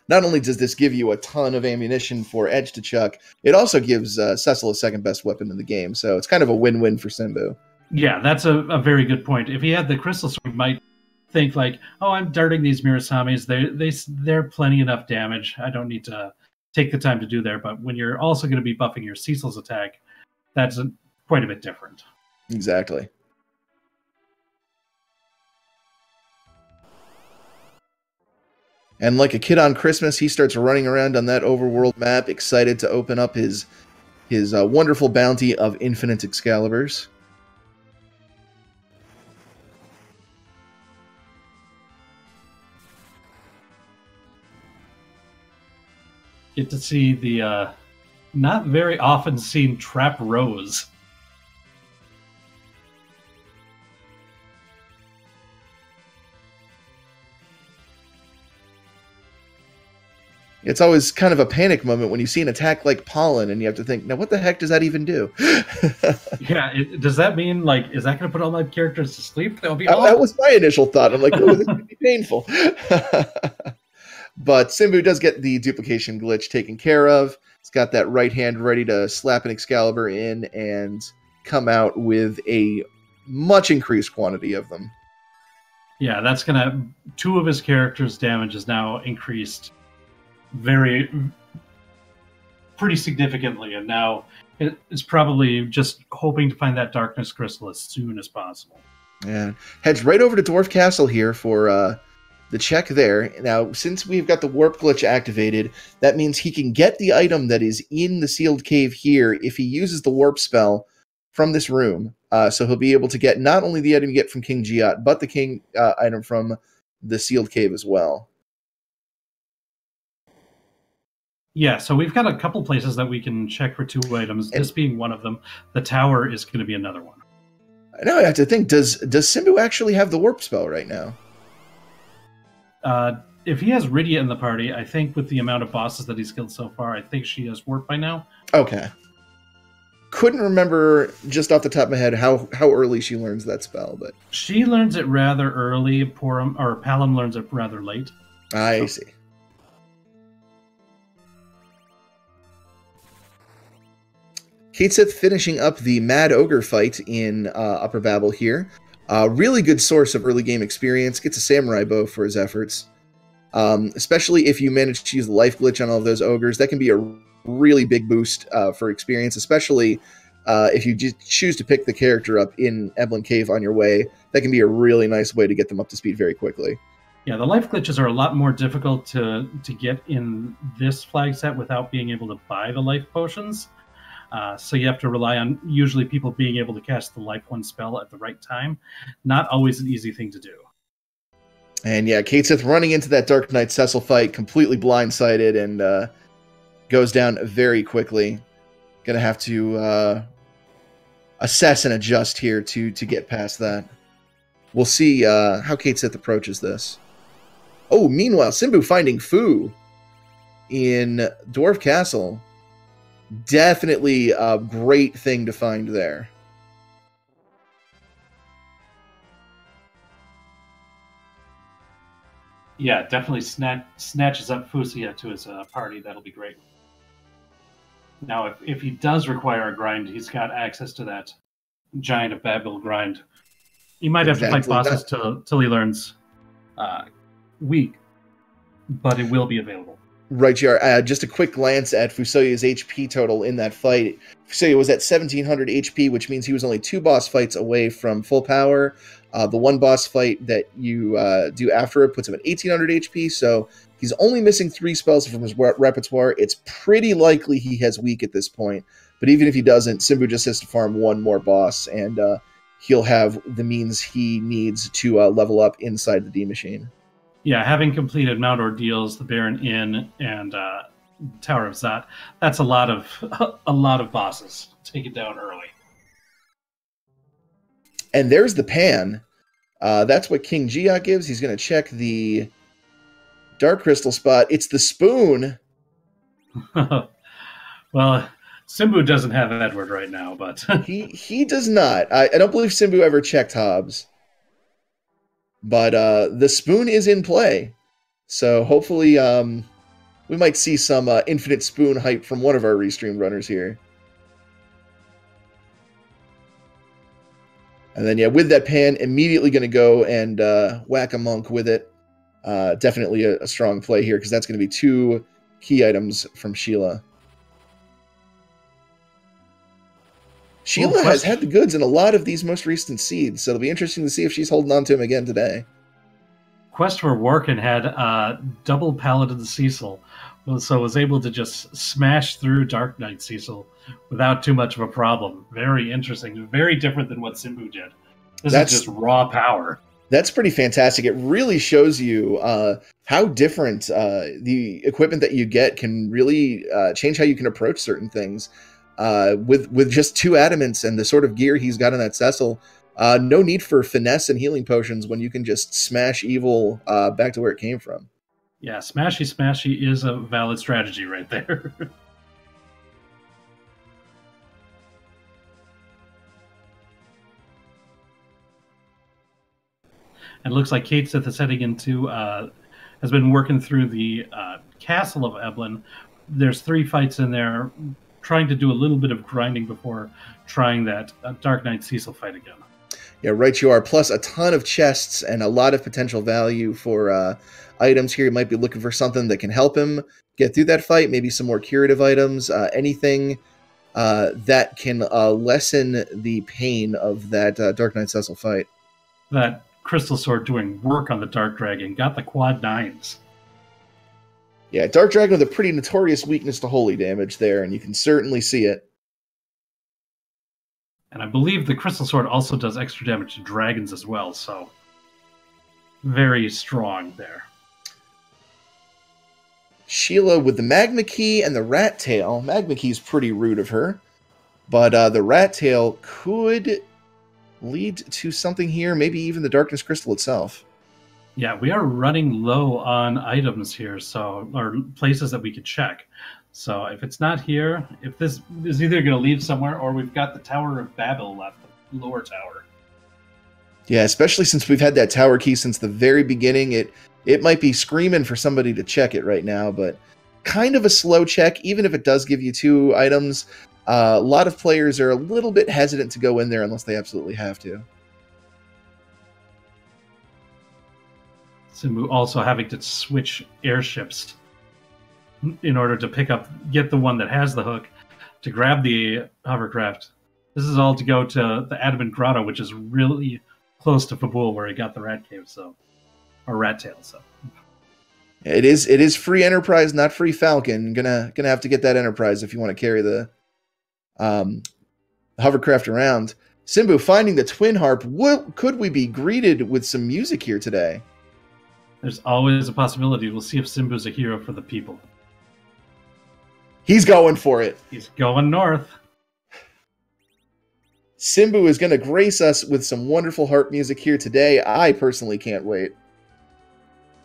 B: not only does this give you a ton of ammunition for Edge to chuck, it also gives Cecil a second best weapon in the game. So it's kind of a win-win for Simbu.
A: Yeah, that's a very good point. If he had the crystal sword, he might think like, oh, I'm darting these Mirasamis. They're plenty enough damage. I don't need to take the time to do there. But when you're also going to be buffing your Cecil's attack, that's quite a bit different.
B: Exactly. And like a kid on Christmas, he starts running around on that overworld map, excited to open up his wonderful bounty of infinite Excaliburs.
A: Get to see the not very often seen Trap Rose.
B: It's always kind of a panic moment when you see an attack like pollen and you have to think, now what the heck does that even do?
A: Yeah, does that mean, like, is that going to put all my characters to sleep? That would be
B: That
A: awful.
B: was my initial thought. I'm like, oh, this could be painful. But Simbu does get the duplication glitch taken care of. He's got that right hand ready to slap an Excalibur in and come out with a much increased quantity of them.
A: Yeah, that's going to... 2 of his characters' damage is now increased pretty significantly, and now it's probably just hoping to find that darkness crystal as soon as possible.
B: And heads right over to Dwarf Castle here for the check there. Now, since we've got the warp glitch activated, that means he can get the item that is in the sealed cave here if he uses the warp spell from this room. So he'll be able to get not only the item you get from King Giat, but the king item from the sealed cave as well.
A: Yeah, so we've got a couple places that we can check for 2 items, this being one of them. The tower is going to be another one.
B: Now I have to think, does Simbu actually have the warp spell right now?
A: If he has Rydia in the party, I think with the amount of bosses that he's killed so far, I think she has warp by now.
B: Okay. Couldn't remember just off the top of my head how early she learns that spell, but
A: she learns it rather early. Palom learns it rather late.
B: I see. Kate Sith finishing up the Mad Ogre fight in Upper Babel here. Really good source of early game experience. Gets a samurai bow for his efforts. Especially if you manage to use the life glitch on all of those ogres. That can be a really big boost for experience, especially if you just choose to pick the character up in Emblem Cave on your way. That can be a really nice way to get them up to speed very quickly. Yeah,
A: the life glitches are a lot more difficult to get in this flag set without being able to buy the life potions. So you have to rely on usually people being able to cast the Life 1 spell at the right time. Not always an easy thing to do.
B: And yeah, Kate Sith running into that Dark Knight Cecil fight, completely blindsided, and goes down very quickly. Gonna have to assess and adjust here to get past that. We'll see how Kate Sith approaches this. Oh, meanwhile, Simbu finding Fu in Dwarf Castle. Definitely a great thing to find there.
A: Yeah, definitely snatches up Fusia to his party. That'll be great. Now, if he does require a grind, he's got access to that Giant of Babel grind. He might have to fight bosses till he learns weak, but it will be available.
B: Right, JR. Just a quick glance at Fusoya's HP total in that fight. Fusoya was at 1700 HP, which means he was only 2 boss fights away from full power. The 1 boss fight that you do after it puts him at 1800 HP, so he's only missing 3 spells from his repertoire. It's pretty likely he has weak at this point, but even if he doesn't, Simbu just has to farm 1 more boss, and he'll have the means he needs to level up inside the D Machine.
A: Yeah, having completed Mount Ordeals, the Baron Inn, and Tower of Zot, that's a lot of bosses. Take it down early.
B: And there's the pan. That's what King Giat gives. He's going to check the Dark Crystal spot. It's the spoon.
A: Well, Simbu doesn't have Edward right now, but
B: he does not. I don't believe Simbu ever checked Hobbs. But the spoon is in play. So hopefully we might see some infinite spoon hype from one of our restream runners here. And then, yeah, with that pan, immediately going to go and whack a monk with it. Definitely a strong play here, because that's going to be 2 key items from Sheila. Sheila has had the goods in a lot of these most recent seeds, so it'll be interesting to see if she's holding on to him again today.
A: Quest for Workin had double Paladin Cecil, so was able to just smash through Dark Knight Cecil without too much of a problem. Very interesting. Very different than what Simbu did. This is just raw power.
B: That's pretty fantastic. It really shows you how different the equipment that you get can really change how you can approach certain things. With just 2 adamants and the sort of gear he's got in that Cecil, no need for finesse and healing potions when you can just smash evil back to where it came from.
A: Yeah, smashy smashy is a valid strategy right there. And it looks like Kate Sith is heading into has been working through the castle of Eblin. There's 3 fights in there, trying to do a little bit of grinding before trying that Dark Knight Cecil fight again.
B: Yeah, right you are. Plus a ton of chests and a lot of potential value for items here. You might be looking for something that can help him get through that fight. Maybe some more curative items. Anything that can lessen the pain of that Dark Knight Cecil fight.
A: That Crystal Sword doing work on the Dark Dragon got the quad 9s.
B: Yeah, Dark Dragon with a pretty notorious weakness to holy damage there, and you can certainly see it.
A: And I believe the Crystal Sword also does extra damage to dragons as well, so very strong there.
B: Sheila with the Magma Key and the Rat Tail. Magma Key's pretty rude of her, but the Rat Tail could lead to something here, maybe even the Darkness Crystal itself.
A: Yeah, we are running low on items here, so or places that we could check. So if it's not here, if this is either going to leave somewhere, or we've got the Tower of Babel left, the lower tower.
B: Yeah, especially since we've had that tower key since the very beginning, it might be screaming for somebody to check it right now, but kind of a slow check, even if it does give you 2 items. A lot of players are a little bit hesitant to go in there unless they absolutely have to.
A: Simbu also having to switch airships in order to get the one that has the hook to grab the hovercraft. This is all to go to the Adamant Grotto, which is really close to Fabul, where he got the rat cave, or rat tail. So
B: it is free Enterprise, not free Falcon. Gonna have to get that Enterprise if you want to carry the hovercraft around. Simbu finding the twin harp. Could we be greeted with some music here today?
A: There's always a possibility. We'll see if Simbu's a hero for the people.
B: He's going for it.
A: He's going north.
B: Simbu is going to grace us with some wonderful harp music here today. I personally can't wait.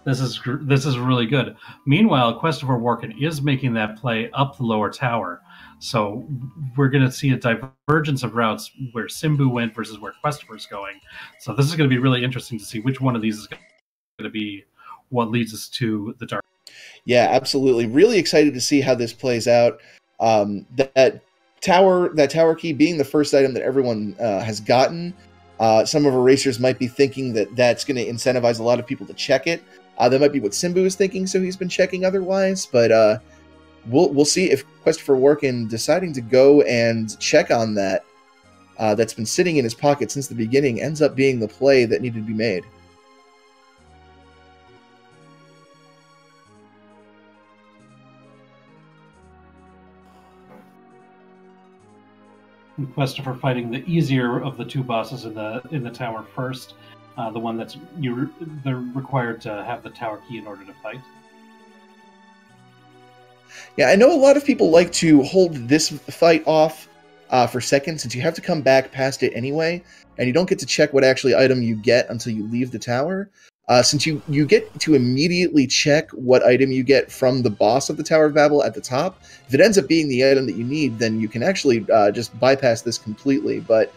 A: This is really good. Meanwhile, Christopher Walken is making that play up the lower tower. So we're going to see a divergence of routes where Simbu went versus where Christopher's going. So this is going to be really interesting to see which one of these is going to be what leads us to the dark.
B: Yeah, absolutely. Really excited to see how this plays out. That tower key being the first item that everyone has gotten. Some of our racers might be thinking that that's going to incentivize a lot of people to check it. That might be what Simbu is thinking, so he's been checking otherwise. But we'll see if Christopher Walken deciding to go and check on that that's been sitting in his pocket since the beginning ends up being the play that needed to be made.
A: Christopher fighting the easier of the 2 bosses in the tower first, the one they're required to have the tower key in order to fight.
B: Yeah, I know a lot of people like to hold this fight off for second, since you have to come back past it anyway, and you don't get to check what actually item you get until you leave the tower. Since you get to immediately check what item you get from the boss of the Tower of Babel at the top, if it ends up being the item that you need, then you can actually just bypass this completely. But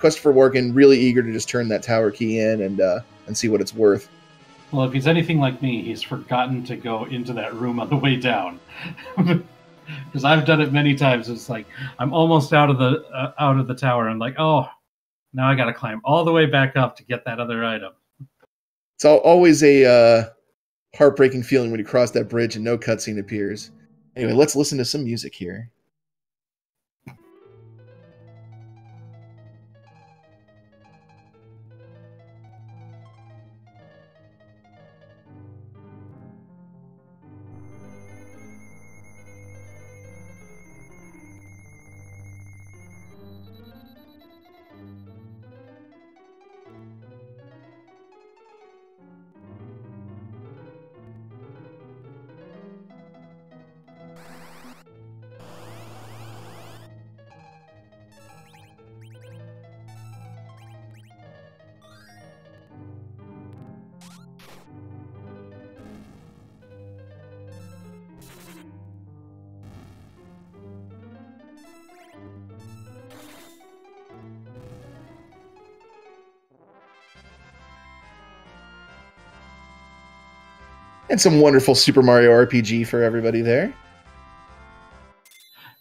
B: Christopher Walken really eager to just turn that tower key in and see what it's worth.
A: Well, if he's anything like me, he's forgotten to go into that room on the way down. Because I've done it many times. It's like I'm almost out of the tower. I'm like, oh, now I got to climb all the way back up to get that other item.
B: It's always a heartbreaking feeling when you cross that bridge and no cutscene appears. Anyway, let's listen to some music here. And some wonderful Super Mario RPG for everybody there.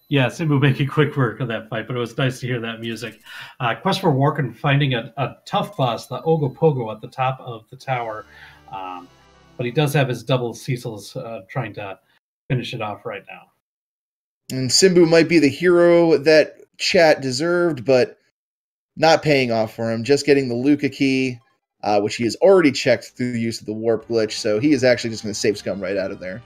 A: Yeah, Simbu making quick work of that fight, but it was nice to hear that music. Quest for Warken finding a tough boss, the Ogopogo, at the top of the tower. But he does have his double Cecil's trying to finish it off right now.
B: And Simbu might be the hero that chat deserved, but not paying off for him. Just getting the Luca key, which he has already checked through the use of the warp glitch, so he is actually just going to save scum right out of there.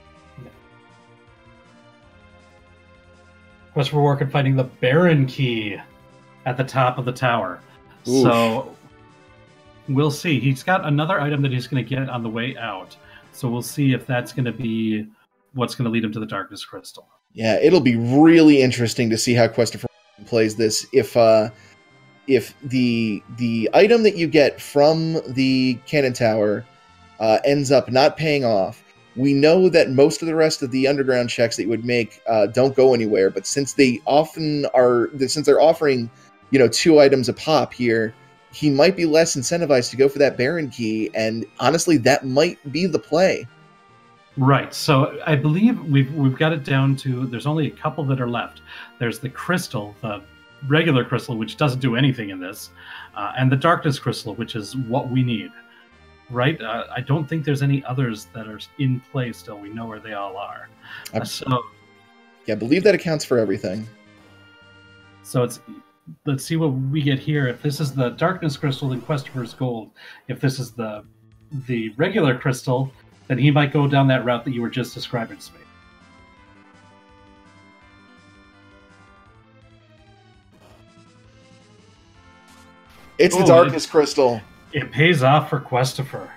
A: Quest for Warken finding the Baron key at the top of the tower. Oof. So we'll see. He's got another item that he's going to get on the way out. So we'll see if that's going to be what's going to lead him to the Darkness Crystal.
B: Yeah, it'll be really interesting to see how Quest for Warken plays this. If the item that you get from the cannon tower ends up not paying off, we know that most of the rest of the underground checks that you would make don't go anywhere. But since they're offering, 2 items a pop here, he might be less incentivized to go for that Baron key. And honestly, that might be the play.
A: Right. So I believe we've got it down to there's only a couple that are left. There's the crystal, the regular crystal, which doesn't do anything in this, and the Darkness Crystal, which is what we need. Right? I don't think there's any others that are in play still. We know where they all are.
B: I believe that accounts for everything.
A: So let's see what we get here. If this is the Darkness Crystal, then Questover's gold. If this is the regular crystal, then he might go down that route that you were just describing to me.
B: It's the Darkness Crystal.
A: It pays off for Questover.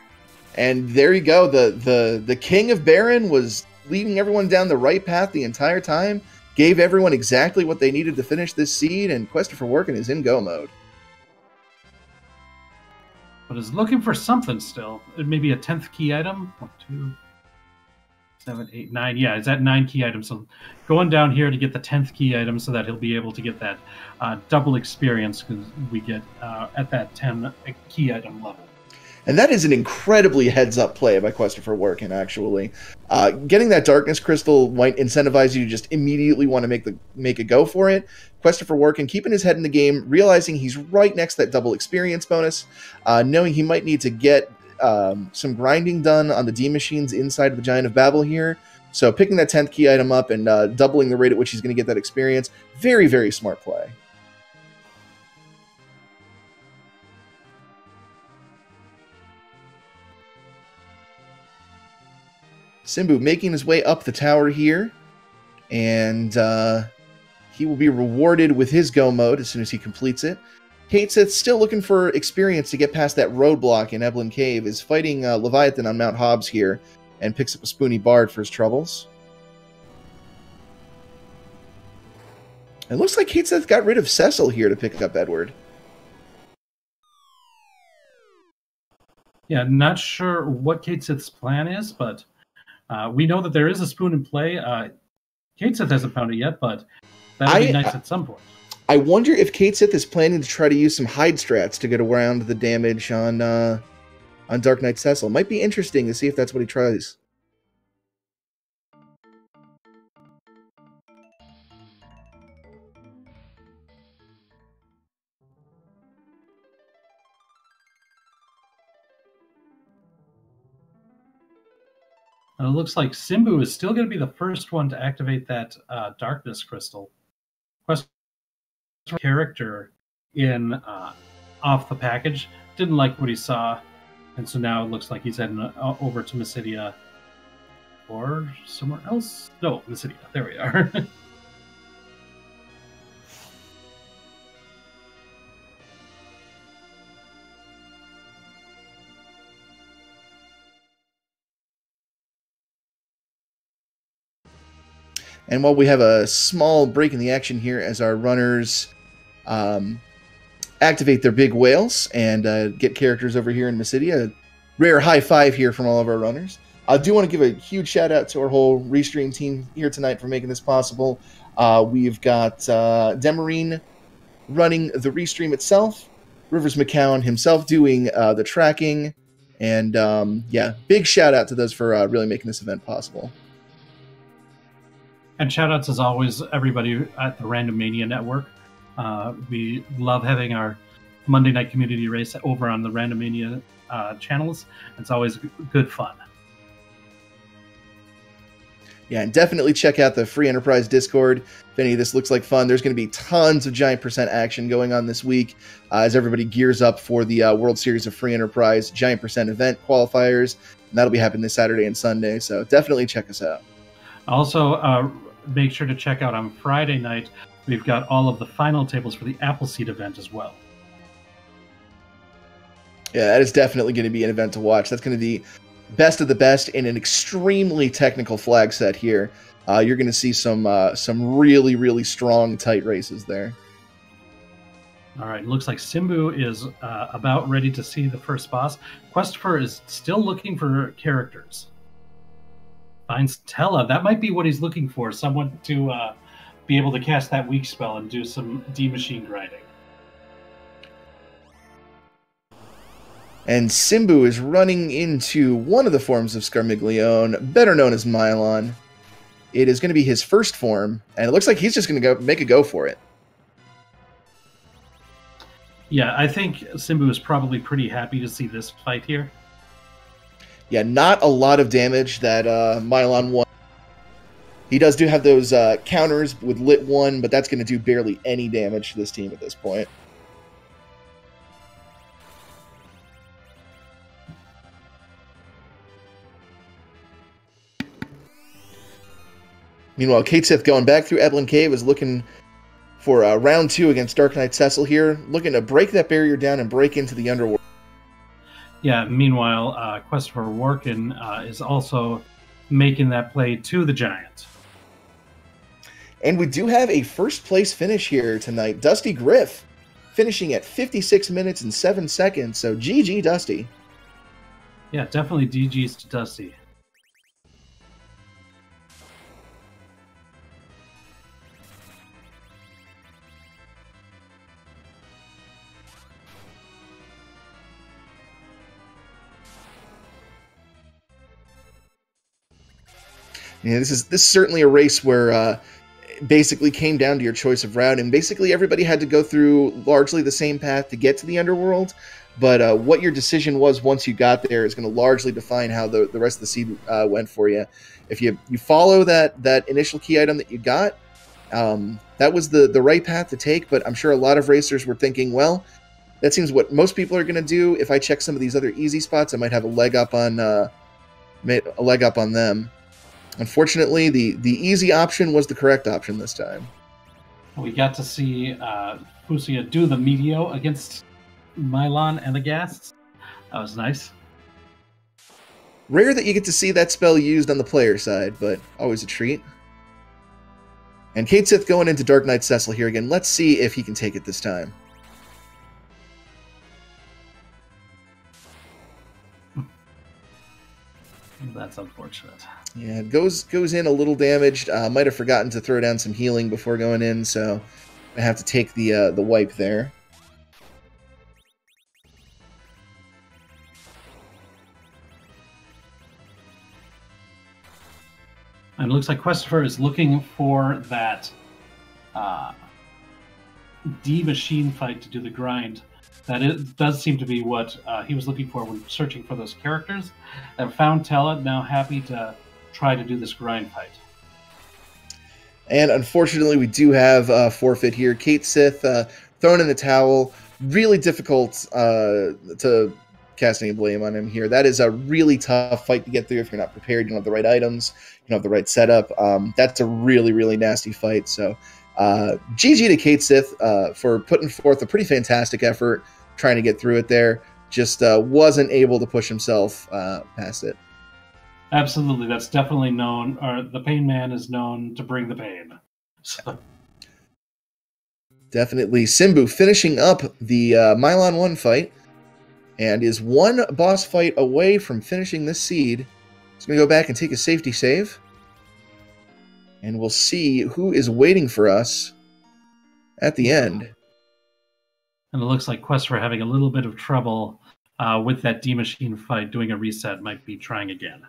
B: And there you go. The King of Baron was leading everyone down the right path the entire time, gave everyone exactly what they needed to finish this seed, and Quest for Warken is in go mode.
A: But is looking for something still. Maybe a 10th key item? 1, 2, 7, 8, 9. Yeah, it's at 9 key items. So going down here to get the 10th key item so that he'll be able to get that double experience because we get at that 10 key item level.
B: And that is an incredibly heads-up play by Quest for Warken, actually. Getting that Darkness Crystal might incentivize you to just immediately want to make a go for it. Quest for Warken keeping his head in the game, realizing he's right next to that double experience bonus, knowing he might need to get some grinding done on the D machines inside of the Giant of Babel here. So picking that 10th key item up and doubling the rate at which he's going to get that experience, very, very smart play. Simbu making his way up the tower here, and he will be rewarded with his go mode as soon as he completes it. Katesith, still looking for experience to get past that roadblock in Eblin Cave, is fighting Leviathan on Mount Hobbs here, and picks up a Spoony Bard for his troubles. It looks like Katesith got rid of Cecil here to pick up Edward.
A: Yeah, not sure what Katesith's plan is, but we know that there is a spoon in play. Katesith hasn't found it yet, but that would be nice at some point.
B: I wonder if Katesith is planning to try to use some hide strats to get around the damage on Dark Knight Cecil. Might be interesting to see if that's what he tries.
A: And it looks like Simbu is still going to be the first one to activate that Darkness Crystal. Character in off the package didn't like what he saw, and so now it looks like he's heading over to Mysidia or somewhere else. No, Mysidia. There we are.
B: And while we have a small break in the action here as our runners activate their big whales and get characters over here in Mysidia, rare high five here from all of our runners. I do want to give a huge shout out to our whole Restream team here tonight for making this possible. We've got Demarine running the Restream itself, Rivers McCown himself doing the tracking, And yeah, big shout out to those for really making this event possible.
A: And shout outs, as always, everybody at the Random Mania Network. We love having our Monday night community race over on the Random Mania channels. It's always good fun.
B: Yeah, and definitely check out the Free Enterprise Discord. If any of this looks like fun, there's going to be tons of Giant Percent action going on this week as everybody gears up for the World Series of Free Enterprise Giant Percent event qualifiers. And that'll be happening this Saturday and Sunday, so definitely check us out.
A: Also, make sure to check out on Friday night. We've got all of the final tables for the Appleseed event as well.
B: Yeah, that is definitely going to be an event to watch. That's going to be best of the best in an extremely technical flag set here. You're going to see some really, really strong, tight races there.
A: All right, looks like Simbu is about ready to see the first boss. Questfer is still looking for characters. Finds Tella. That might be what he's looking for, someone to be able to cast that weak spell and do some D-machine grinding.
B: And Simbu is running into one of the forms of Scarmiglione, better known as Mylon. It is going to be his first form, and it looks like he's just going to make a go for it.
A: Yeah, I think Simbu is probably pretty happy to see this fight here.
B: Yeah, not a lot of damage that Mylon won. He do have those counters with Lit 1, but that's going to do barely any damage to this team at this point. Meanwhile, Kate Sith going back through Eblin Cave is looking for round 2 against Dark Knight Cecil here, looking to break that barrier down and break into the underworld.
A: Yeah, meanwhile, Quest for Workin is also making that play to the Giant.
B: And we do have a first place finish here tonight. Dusty Griff finishing at 56 minutes and 7 seconds, so GG Dusty.
A: Yeah, definitely DG's to Dusty.
B: Yeah, this is certainly a race where basically came down to your choice of route, and basically everybody had to go through largely the same path to get to the underworld. But what your decision was once you got there is going to largely define how the rest of the seed went for you. If you follow that initial key item that you got, that was the right path to take. But I'm sure a lot of racers were thinking, well, that seems what most people are going to do. If I check some of these other easy spots, I might have a leg up on them. Unfortunately, the easy option was the correct option this time.
A: We got to see Fusia do the Meteo against Mylon and the Ghasts. That was nice.
B: Rare that you get to see that spell used on the player side, but always a treat. And Kate Sith going into Dark Knight Cecil here again. Let's see if he can take it this time.
A: That's unfortunate.
B: Yeah, it goes in a little damaged. Might have forgotten to throw down some healing before going in, so I have to take the wipe there.
A: And it looks like Questifer is looking for that D-machine fight to do the grind. That does seem to be what he was looking for when searching for those characters. And found Tella, now happy to try to do this grind fight.
B: And unfortunately, we do have a forfeit here. Kate Sith thrown in the towel. Really difficult to cast any blame on him here. That is a really tough fight to get through if you're not prepared. You don't have the right items. You don't have the right setup. That's a really, really nasty fight. So GG to Kate Sith for putting forth a pretty fantastic effort trying to get through it there. Just wasn't able to push himself past it.
A: Absolutely. That's definitely known, or the Pain Man is known to bring the pain. So.
B: Definitely. Simbu finishing up the Mylon 1 fight and is one boss fight away from finishing this seed. He's going to go back and take a safety save. And we'll see who is waiting for us at the end.
A: And it looks like Quest for having a little bit of trouble with that D Machine fight, doing a reset might be trying again.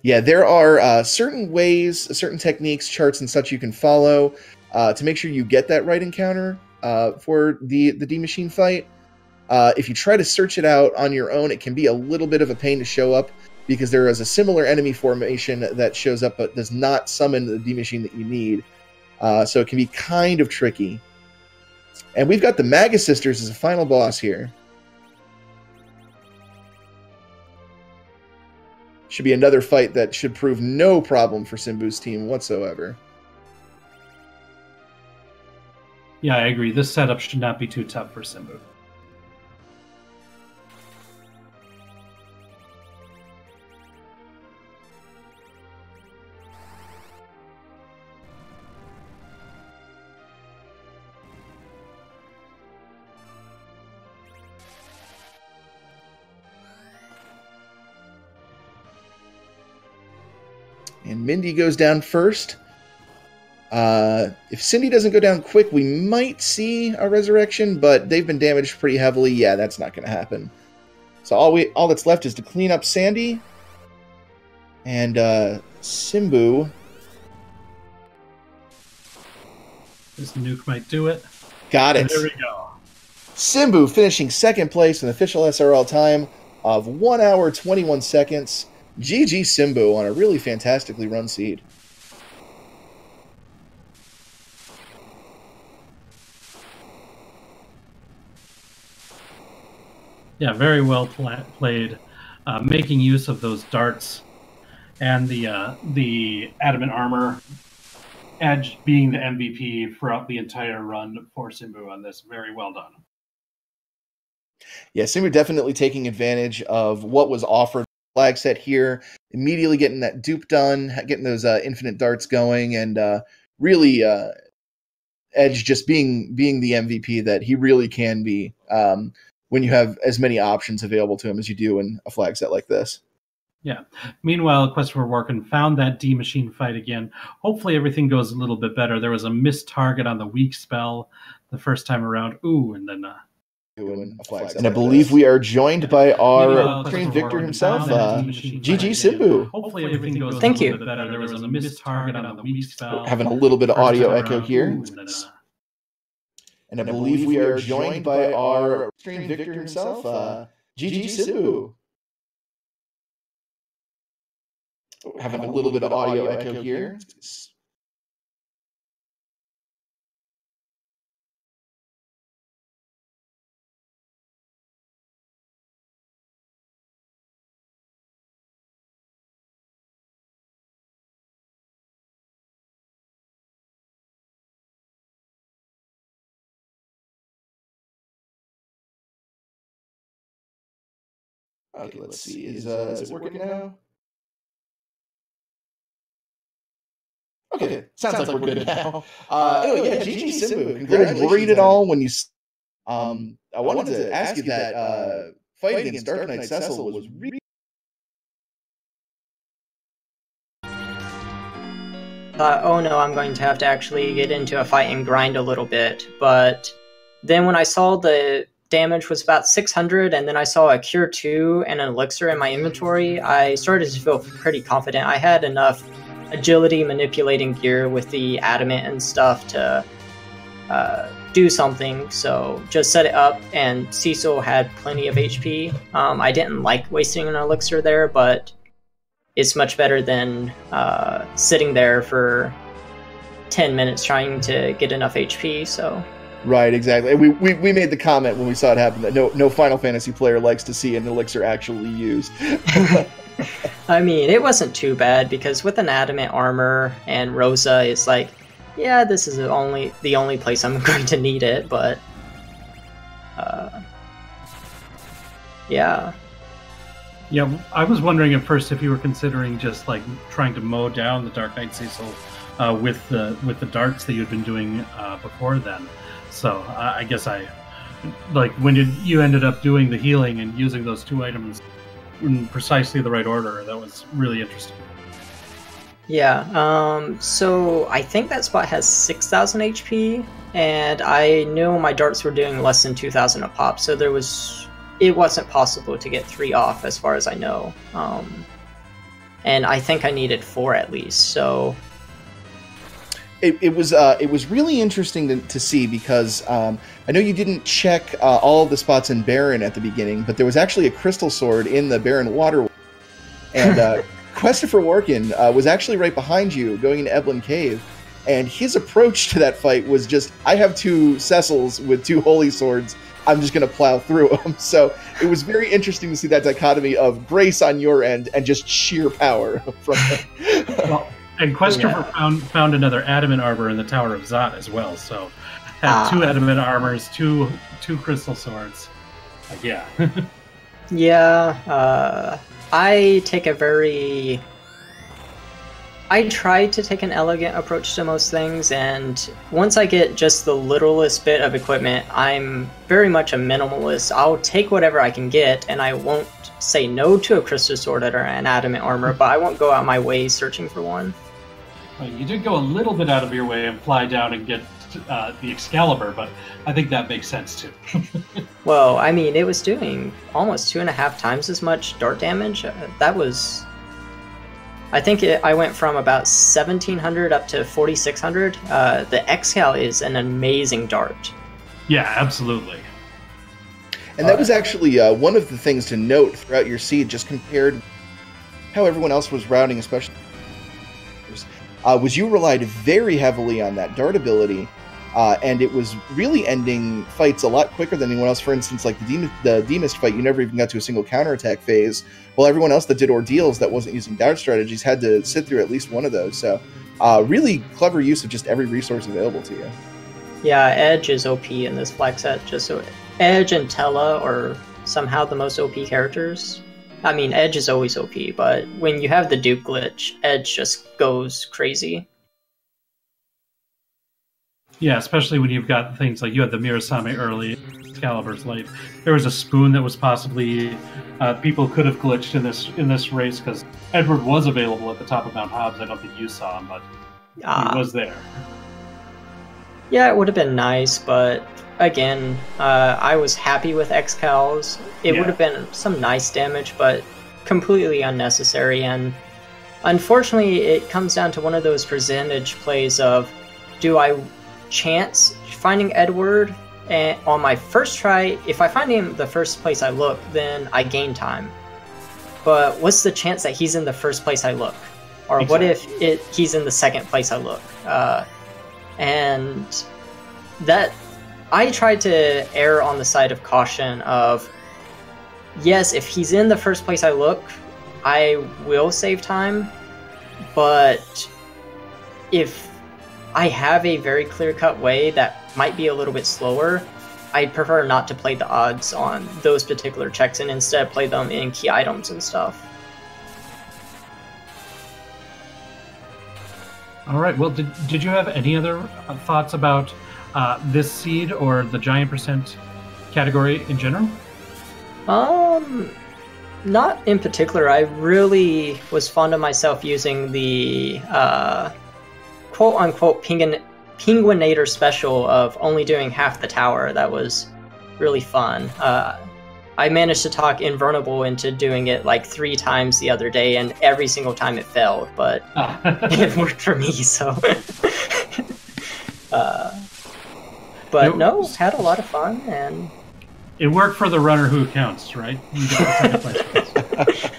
B: Yeah, there are certain ways, certain techniques, charts, and such you can follow to make sure you get that right encounter for the D Machine fight. If you try to search it out on your own, it can be a little bit of a pain to show up because there is a similar enemy formation that shows up but does not summon the D Machine that you need. So it can be kind of tricky. And we've got the Magus Sisters as a final boss here. Should be another fight that should prove no problem for Simbu's team whatsoever.
A: Yeah, I agree. This setup should not be too tough for Simbu.
B: And Mindy goes down first. If Cindy doesn't go down quick, we might see a resurrection, but they've been damaged pretty heavily. Yeah, that's not going to happen. So all that's left is to clean up Sandy. And Simbu.
A: This nuke might do it.
B: Got it.
A: There we go.
B: Simbu finishing second place in official SRL time of 1 hour, 21 seconds. GG Simbu on a really fantastically run seed.
A: Yeah, very well played. Making use of those darts and the adamant armor. Edge being the MVP throughout the entire run for Simbu on this. Very well done.
B: Yeah, Simbu definitely taking advantage of what was offered. Flag set here, immediately getting that dupe done, getting those infinite darts going, and really Edge just being the MVP that he really can be when you have as many options available to him as you do in a flag set like this.
A: Yeah. Meanwhile, Quest for Workin found that D Machine fight again. Hopefully everything goes a little bit better. There was a missed target on the weak spell the first time around. Ooh, and then
B: and I believe we are joined by our trained victor himself, GG Simbu.
A: Hopefully everything goes
C: Thank
A: a
C: you.
A: little bit better. There was a missed target on the weak spell.
B: Having a little bit of audio
A: First time
B: echo
A: around.
B: here.
A: Ooh,
B: And I believe we are joined by our trained victor himself, GG Simbu. Having a little bit of audio echo here. Okay, let's see. Is it working now? Okay, sounds like we're good now. Anyway, yeah, GG Simbu. Congratulations. Read it all when you. I wanted to ask you that fight against Dark Knight Cecil was really.
C: Oh no, I'm going to have to actually get into a fight and grind a little bit. But then when I saw the damage was about 600, and then I saw a Cure 2 and an Elixir in my inventory, I started to feel pretty confident. I had enough agility manipulating gear with the adamant and stuff to do something, so just set it up, and Cecil had plenty of HP. I didn't like wasting an Elixir there, but it's much better than sitting there for 10 minutes trying to get enough HP, so...
B: Right, exactly. We made the comment when we saw it happen that no Final Fantasy player likes to see an Elixir actually used.
C: I mean, it wasn't too bad, because with an adamant armor and Rosa, it's like, yeah, this is the only place I'm going to need it, but... yeah.
A: Yeah, I was wondering at first if you were considering just like trying to mow down the Dark Knight Cecil with the darts that you'd been doing before then. So I guess like when you ended up doing the healing and using those two items in precisely the right order. That was really interesting.
C: Yeah, so I think that spot has 6,000 HP, and I knew my darts were doing less than 2,000 a pop, so there was it wasn't possible to get 3 off as far as I know. And I think I needed 4 at least, so...
B: It was really interesting to see because I know you didn't check all of the spots in Baron at the beginning, but there was actually a crystal sword in the Baron water, and Christopher Warkin was actually right behind you going into Eblin Cave, and his approach to that fight was just, I have 2 Cecils with 2 holy swords, I'm just going to plow through them. So it was very interesting to see that dichotomy of grace on your end and just sheer power from him.
A: Well, and Questover found another adamant armor in the Tower of Zot as well. So had 2 adamant armors, two crystal swords. Yeah.
C: Yeah. I try to take an elegant approach to most things, and once I get just the littlest bit of equipment, I'm very much a minimalist. I'll take whatever I can get, and I won't say no to a crystal sword or an adamant armor, but I won't go out my way searching for one.
A: Well, you did go a little bit out of your way and fly down and get the Excalibur, but I think that makes sense too.
C: Well, I mean, it was doing almost 2.5 times as much dart damage. That was... I think I went from about 1,700 up to 4,600. The Excal is an amazing dart.
A: Yeah, absolutely.
B: And that was actually one of the things to note throughout your seed, just compared how everyone else was routing, especially was you relied very heavily on that dart ability, and it was really ending fights a lot quicker than anyone else. For instance, like the Demist fight, you never even got to a single counterattack phase, while everyone else that did ordeals that wasn't using dart strategies had to sit through at least one of those. So really clever use of just every resource available to you.
C: Yeah, Edge is OP in this flag set. Just so Edge and Tella are somehow the most OP characters. I mean, Edge is always OP, but when you have the Duke glitch, Edge just goes crazy.
A: Yeah, especially when you've got things like you had the Mirasame early, Excalibur's late. There was a spoon that was possibly people could have glitched in this race because Edward was available at the top of Mount Hobbs. I don't think you saw him, but he was there.
C: Yeah, it would have been nice, but again, I was happy with Excals. It would have been some nice damage, but completely unnecessary. And unfortunately, it comes down to one of those percentage plays of, do I chance finding Edward on my first try? If I find him the first place I look, then I gain time. But what's the chance that he's in the first place I look? Or what if he's in the second place I look? And that... I tried to err on the side of caution of, yes, if he's in the first place I look, I will save time, but if I have a very clear-cut way that might be a little bit slower, I'd prefer not to play the odds on those particular checks and instead play them in key items and stuff.
A: All right, well, did you have any other thoughts about this seed or the giant percent category in general?
C: Not in particular. I really was fond of myself using the quote-unquote Penguinator special of only doing half the tower. That was really fun. I managed to talk Invulnerable into doing it like 3 times the other day, and every single time it failed, but it worked for me, so... But no, had a lot of fun, and...
A: It worked for the runner who counts, right? You got the second place.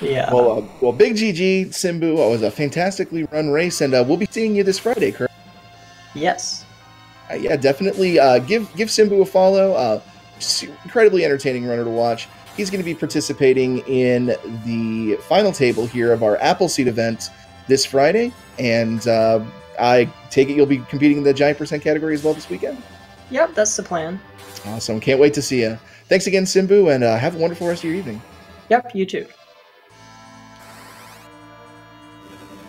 C: Yeah.
B: Well, big GG, Simbu. It was a fantastically run race, and we'll be seeing you this Friday, correct?
C: Yes.
B: Yeah, definitely. Give Simbu a follow. Incredibly entertaining runner to watch. He's going to be participating in the final table here of our Appleseed event this Friday, and I take it you'll be competing in the giant percent category as well this weekend?
C: Yep, that's the plan.
B: Awesome. Can't wait to see you. Thanks again, Simbu, and have a wonderful rest of your evening.
C: Yep, you too.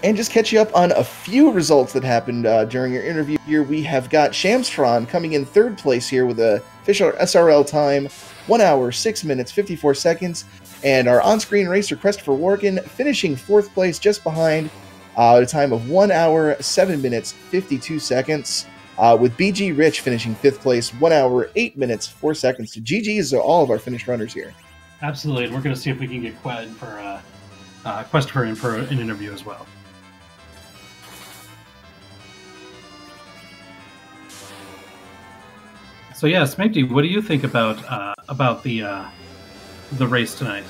B: And just catch you up on a few results that happened during your interview here. We have got Shamstron coming in 3rd place here with a official SRL time, 1 hour, 6 minutes, 54 seconds. And our on-screen racer, Christopher Worgen, finishing 4th place just behind at a time of 1 hour, 7 minutes, 52 seconds. with BG Rich finishing 5th place, 1 hour, 8 minutes, 4 seconds. So GG's to all of our finished runners here.
A: Absolutely, and we're going to see if we can get Questifer in for an interview as well. So yeah, Smakety, what do you think about the race tonight?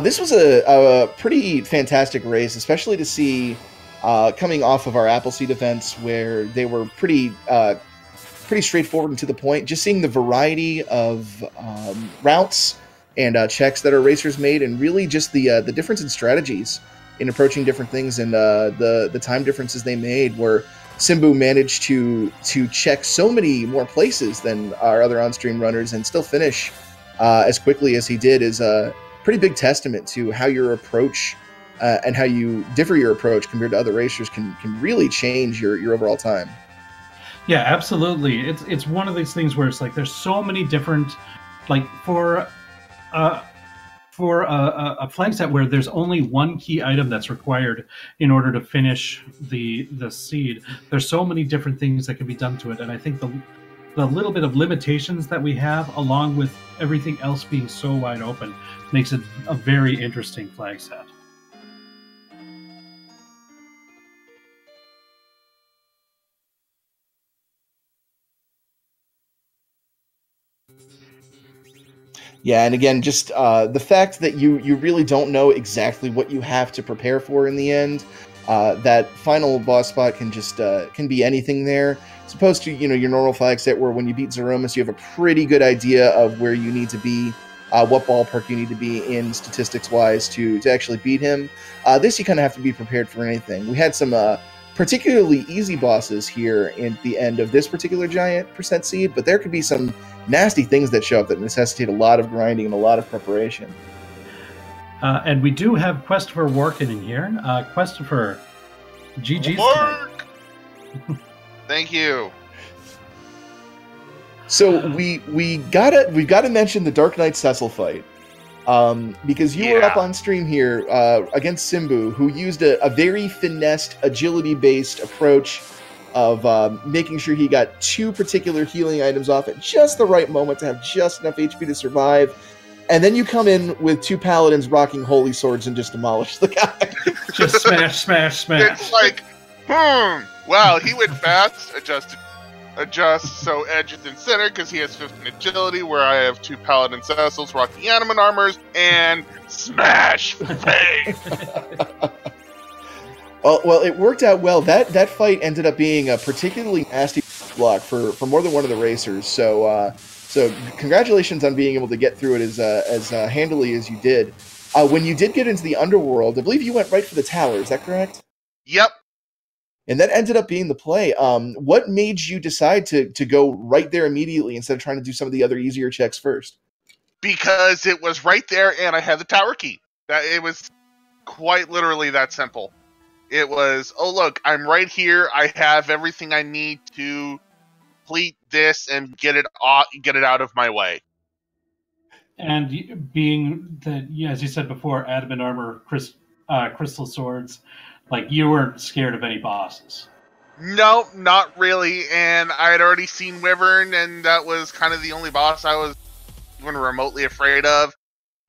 B: This was a pretty fantastic race, especially to see coming off of our Appleseed events where they were pretty straightforward and to the point. Just seeing the variety of routes and checks that our racers made, and really just the difference in strategies in approaching different things, and the time differences they made, where Simbu managed to check so many more places than our other on-stream runners and still finish as quickly as he did is a pretty big testament to how your approach and how you differ your approach compared to other racers can really change your overall time.
A: Yeah, absolutely. It's one of these things where it's like there's so many different, like for a flag set where there's only one key item that's required in order to finish the seed. There's so many different things that can be done to it, and I think the little bit of limitations that we have, along with everything else being so wide open, makes it a very interesting flag set.
B: Yeah, and again, just the fact that you really don't know exactly what you have to prepare for in the end. That final boss spot can be anything there, as opposed to your normal flag set where when you beat Zeromus, you have a pretty good idea of where you need to be, what ballpark you need to be in statistics wise to actually beat him. This you kind of have to be prepared for anything. We had some particularly easy bosses here at the end of this particular giant percent seed, but there could be some nasty things that show up that necessitate a lot of grinding and a lot of preparation.
A: And we do have Questifer working in here. Questifer, GG's
D: work. Thank you.
B: So we've got to mention the Dark Knight Cecil fight, because you were up on stream here against Simbu, who used a very finessed, agility-based approach of making sure he got 2 particular healing items off at just the right moment to have just enough HP to survive. And then you come in with 2 paladins rocking holy swords and just demolish the guy.
A: Just smash, smash, smash.
D: It's like, wow, he went fast, adjust, so edge is in center because he has 15 agility, where I have 2 paladin Cecils rocking animate armors, and smash face.
B: Well, it worked out well. That fight ended up being a particularly nasty block for more than one of the racers. So congratulations on being able to get through it as handily as you did. When you did get into the underworld, I believe you went right for the tower. Is that correct?
D: Yep.
B: And that ended up being the play. What made you decide to go right there immediately instead of trying to do some of the other easier checks first?
D: Because it was right there, and I had the tower key. It was quite literally that simple. It was, oh look, I'm right here. I have everything I need to complete this and get it out of my way.
A: And being that, as you said before, adamant armor, crystal swords, like you weren't scared of any bosses.
D: No, not really. And I had already seen Wyvern, and that was kind of the only boss I was even remotely afraid of.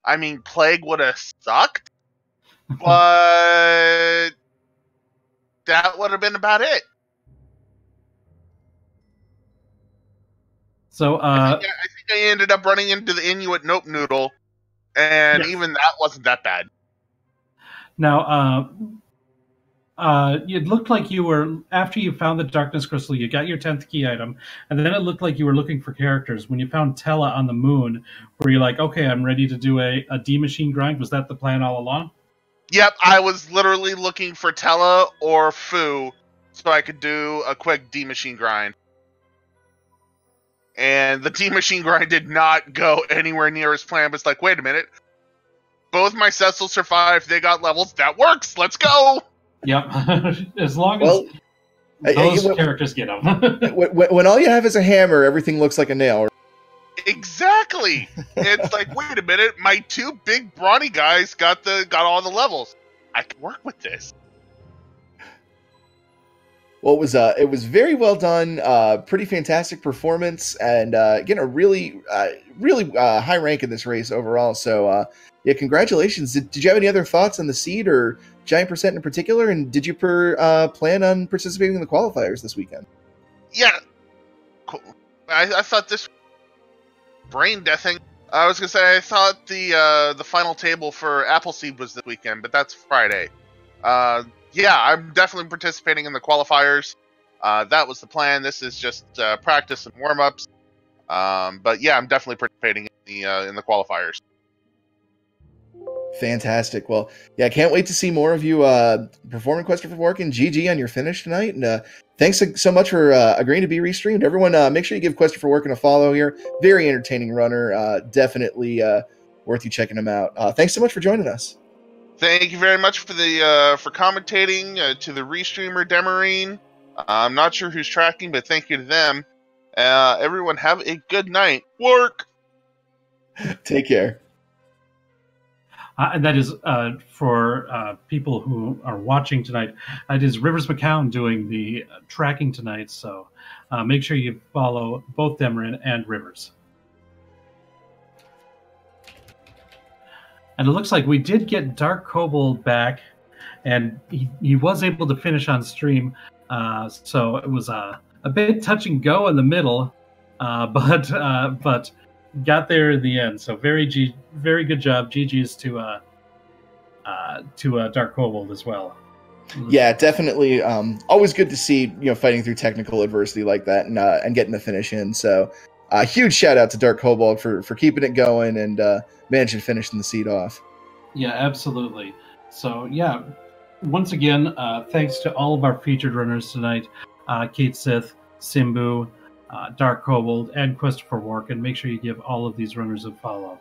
D: I mean, Plague would have sucked, but that would have been about it.
A: So
D: I think I ended up running into the Inuit Nope Noodle, and even that wasn't that bad.
A: Now, it looked like you were, after you found the Darkness Crystal, you got your 10th key item, and then it looked like you were looking for characters. When you found Tella on the moon, were you like, okay, I'm ready to do a D-Machine grind? Was that the plan all along?
D: Yep, I was literally looking for Tella or Fu so I could do a quick D-Machine grind. And the D-Machine grind did not go anywhere near as planned, but it's like, wait a minute. Both my Cecil survived, they got levels, that works, let's go!
A: Yep, as long as those characters get them.
B: When all you have is a hammer, everything looks like a nail.
D: Exactly! It's like, wait a minute, my 2 big brawny guys got all the levels. I can work with this.
B: Well, it was very well done, pretty fantastic performance, and again, a really high rank in this race overall. So yeah, congratulations. Did you have any other thoughts on the seed or Giant Percent in particular? And did you plan on participating in the qualifiers this weekend?
D: Yeah, cool. I thought this brain deathing. I was gonna say I thought the final table for Appleseed was this weekend, but that's Friday. Yeah, I'm definitely participating in the qualifiers. That was the plan. This is just practice and warm ups. But yeah, I'm definitely participating in the qualifiers.
B: Fantastic. Well, yeah, I can't wait to see more of you perform in Quest for Work, and GG on your finish tonight. And thanks so much for agreeing to be restreamed. Everyone, make sure you give Quest for Work a follow here. Very entertaining runner. Definitely worth you checking him out. Thanks so much for joining us.
D: Thank you very much for the for commentating to the restreamer Demarine. I'm not sure who's tracking, but thank you to them. Everyone have a good night. Work.
B: Take care.
A: And that is for people who are watching tonight. It is Rivers McCown doing the tracking tonight, so make sure you follow both Demarine and Rivers. And it looks like we did get Dark Kobold back, and he was able to finish on stream. So it was a bit touch and go in the middle, but got there in the end. So very good job. GG's to Dark Kobold as well.
B: Yeah, definitely. Always good to see fighting through technical adversity like that and getting the finish in. So huge shout out to Dark Kobold for keeping it going and managing to finish the seed off.
A: Yeah, absolutely. So yeah, once again, thanks to all of our featured runners tonight, Kate Sith, Simbu, Dark Kobold, and Christopher Wark, and make sure you give all of these runners a follow.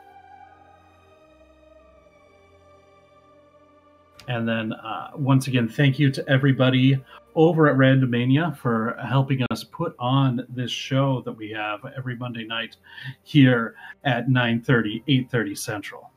A: And then once again, thank you to everybody over at Randomania for helping us put on this show that we have every Monday night here at 9:30, 8:30 Central.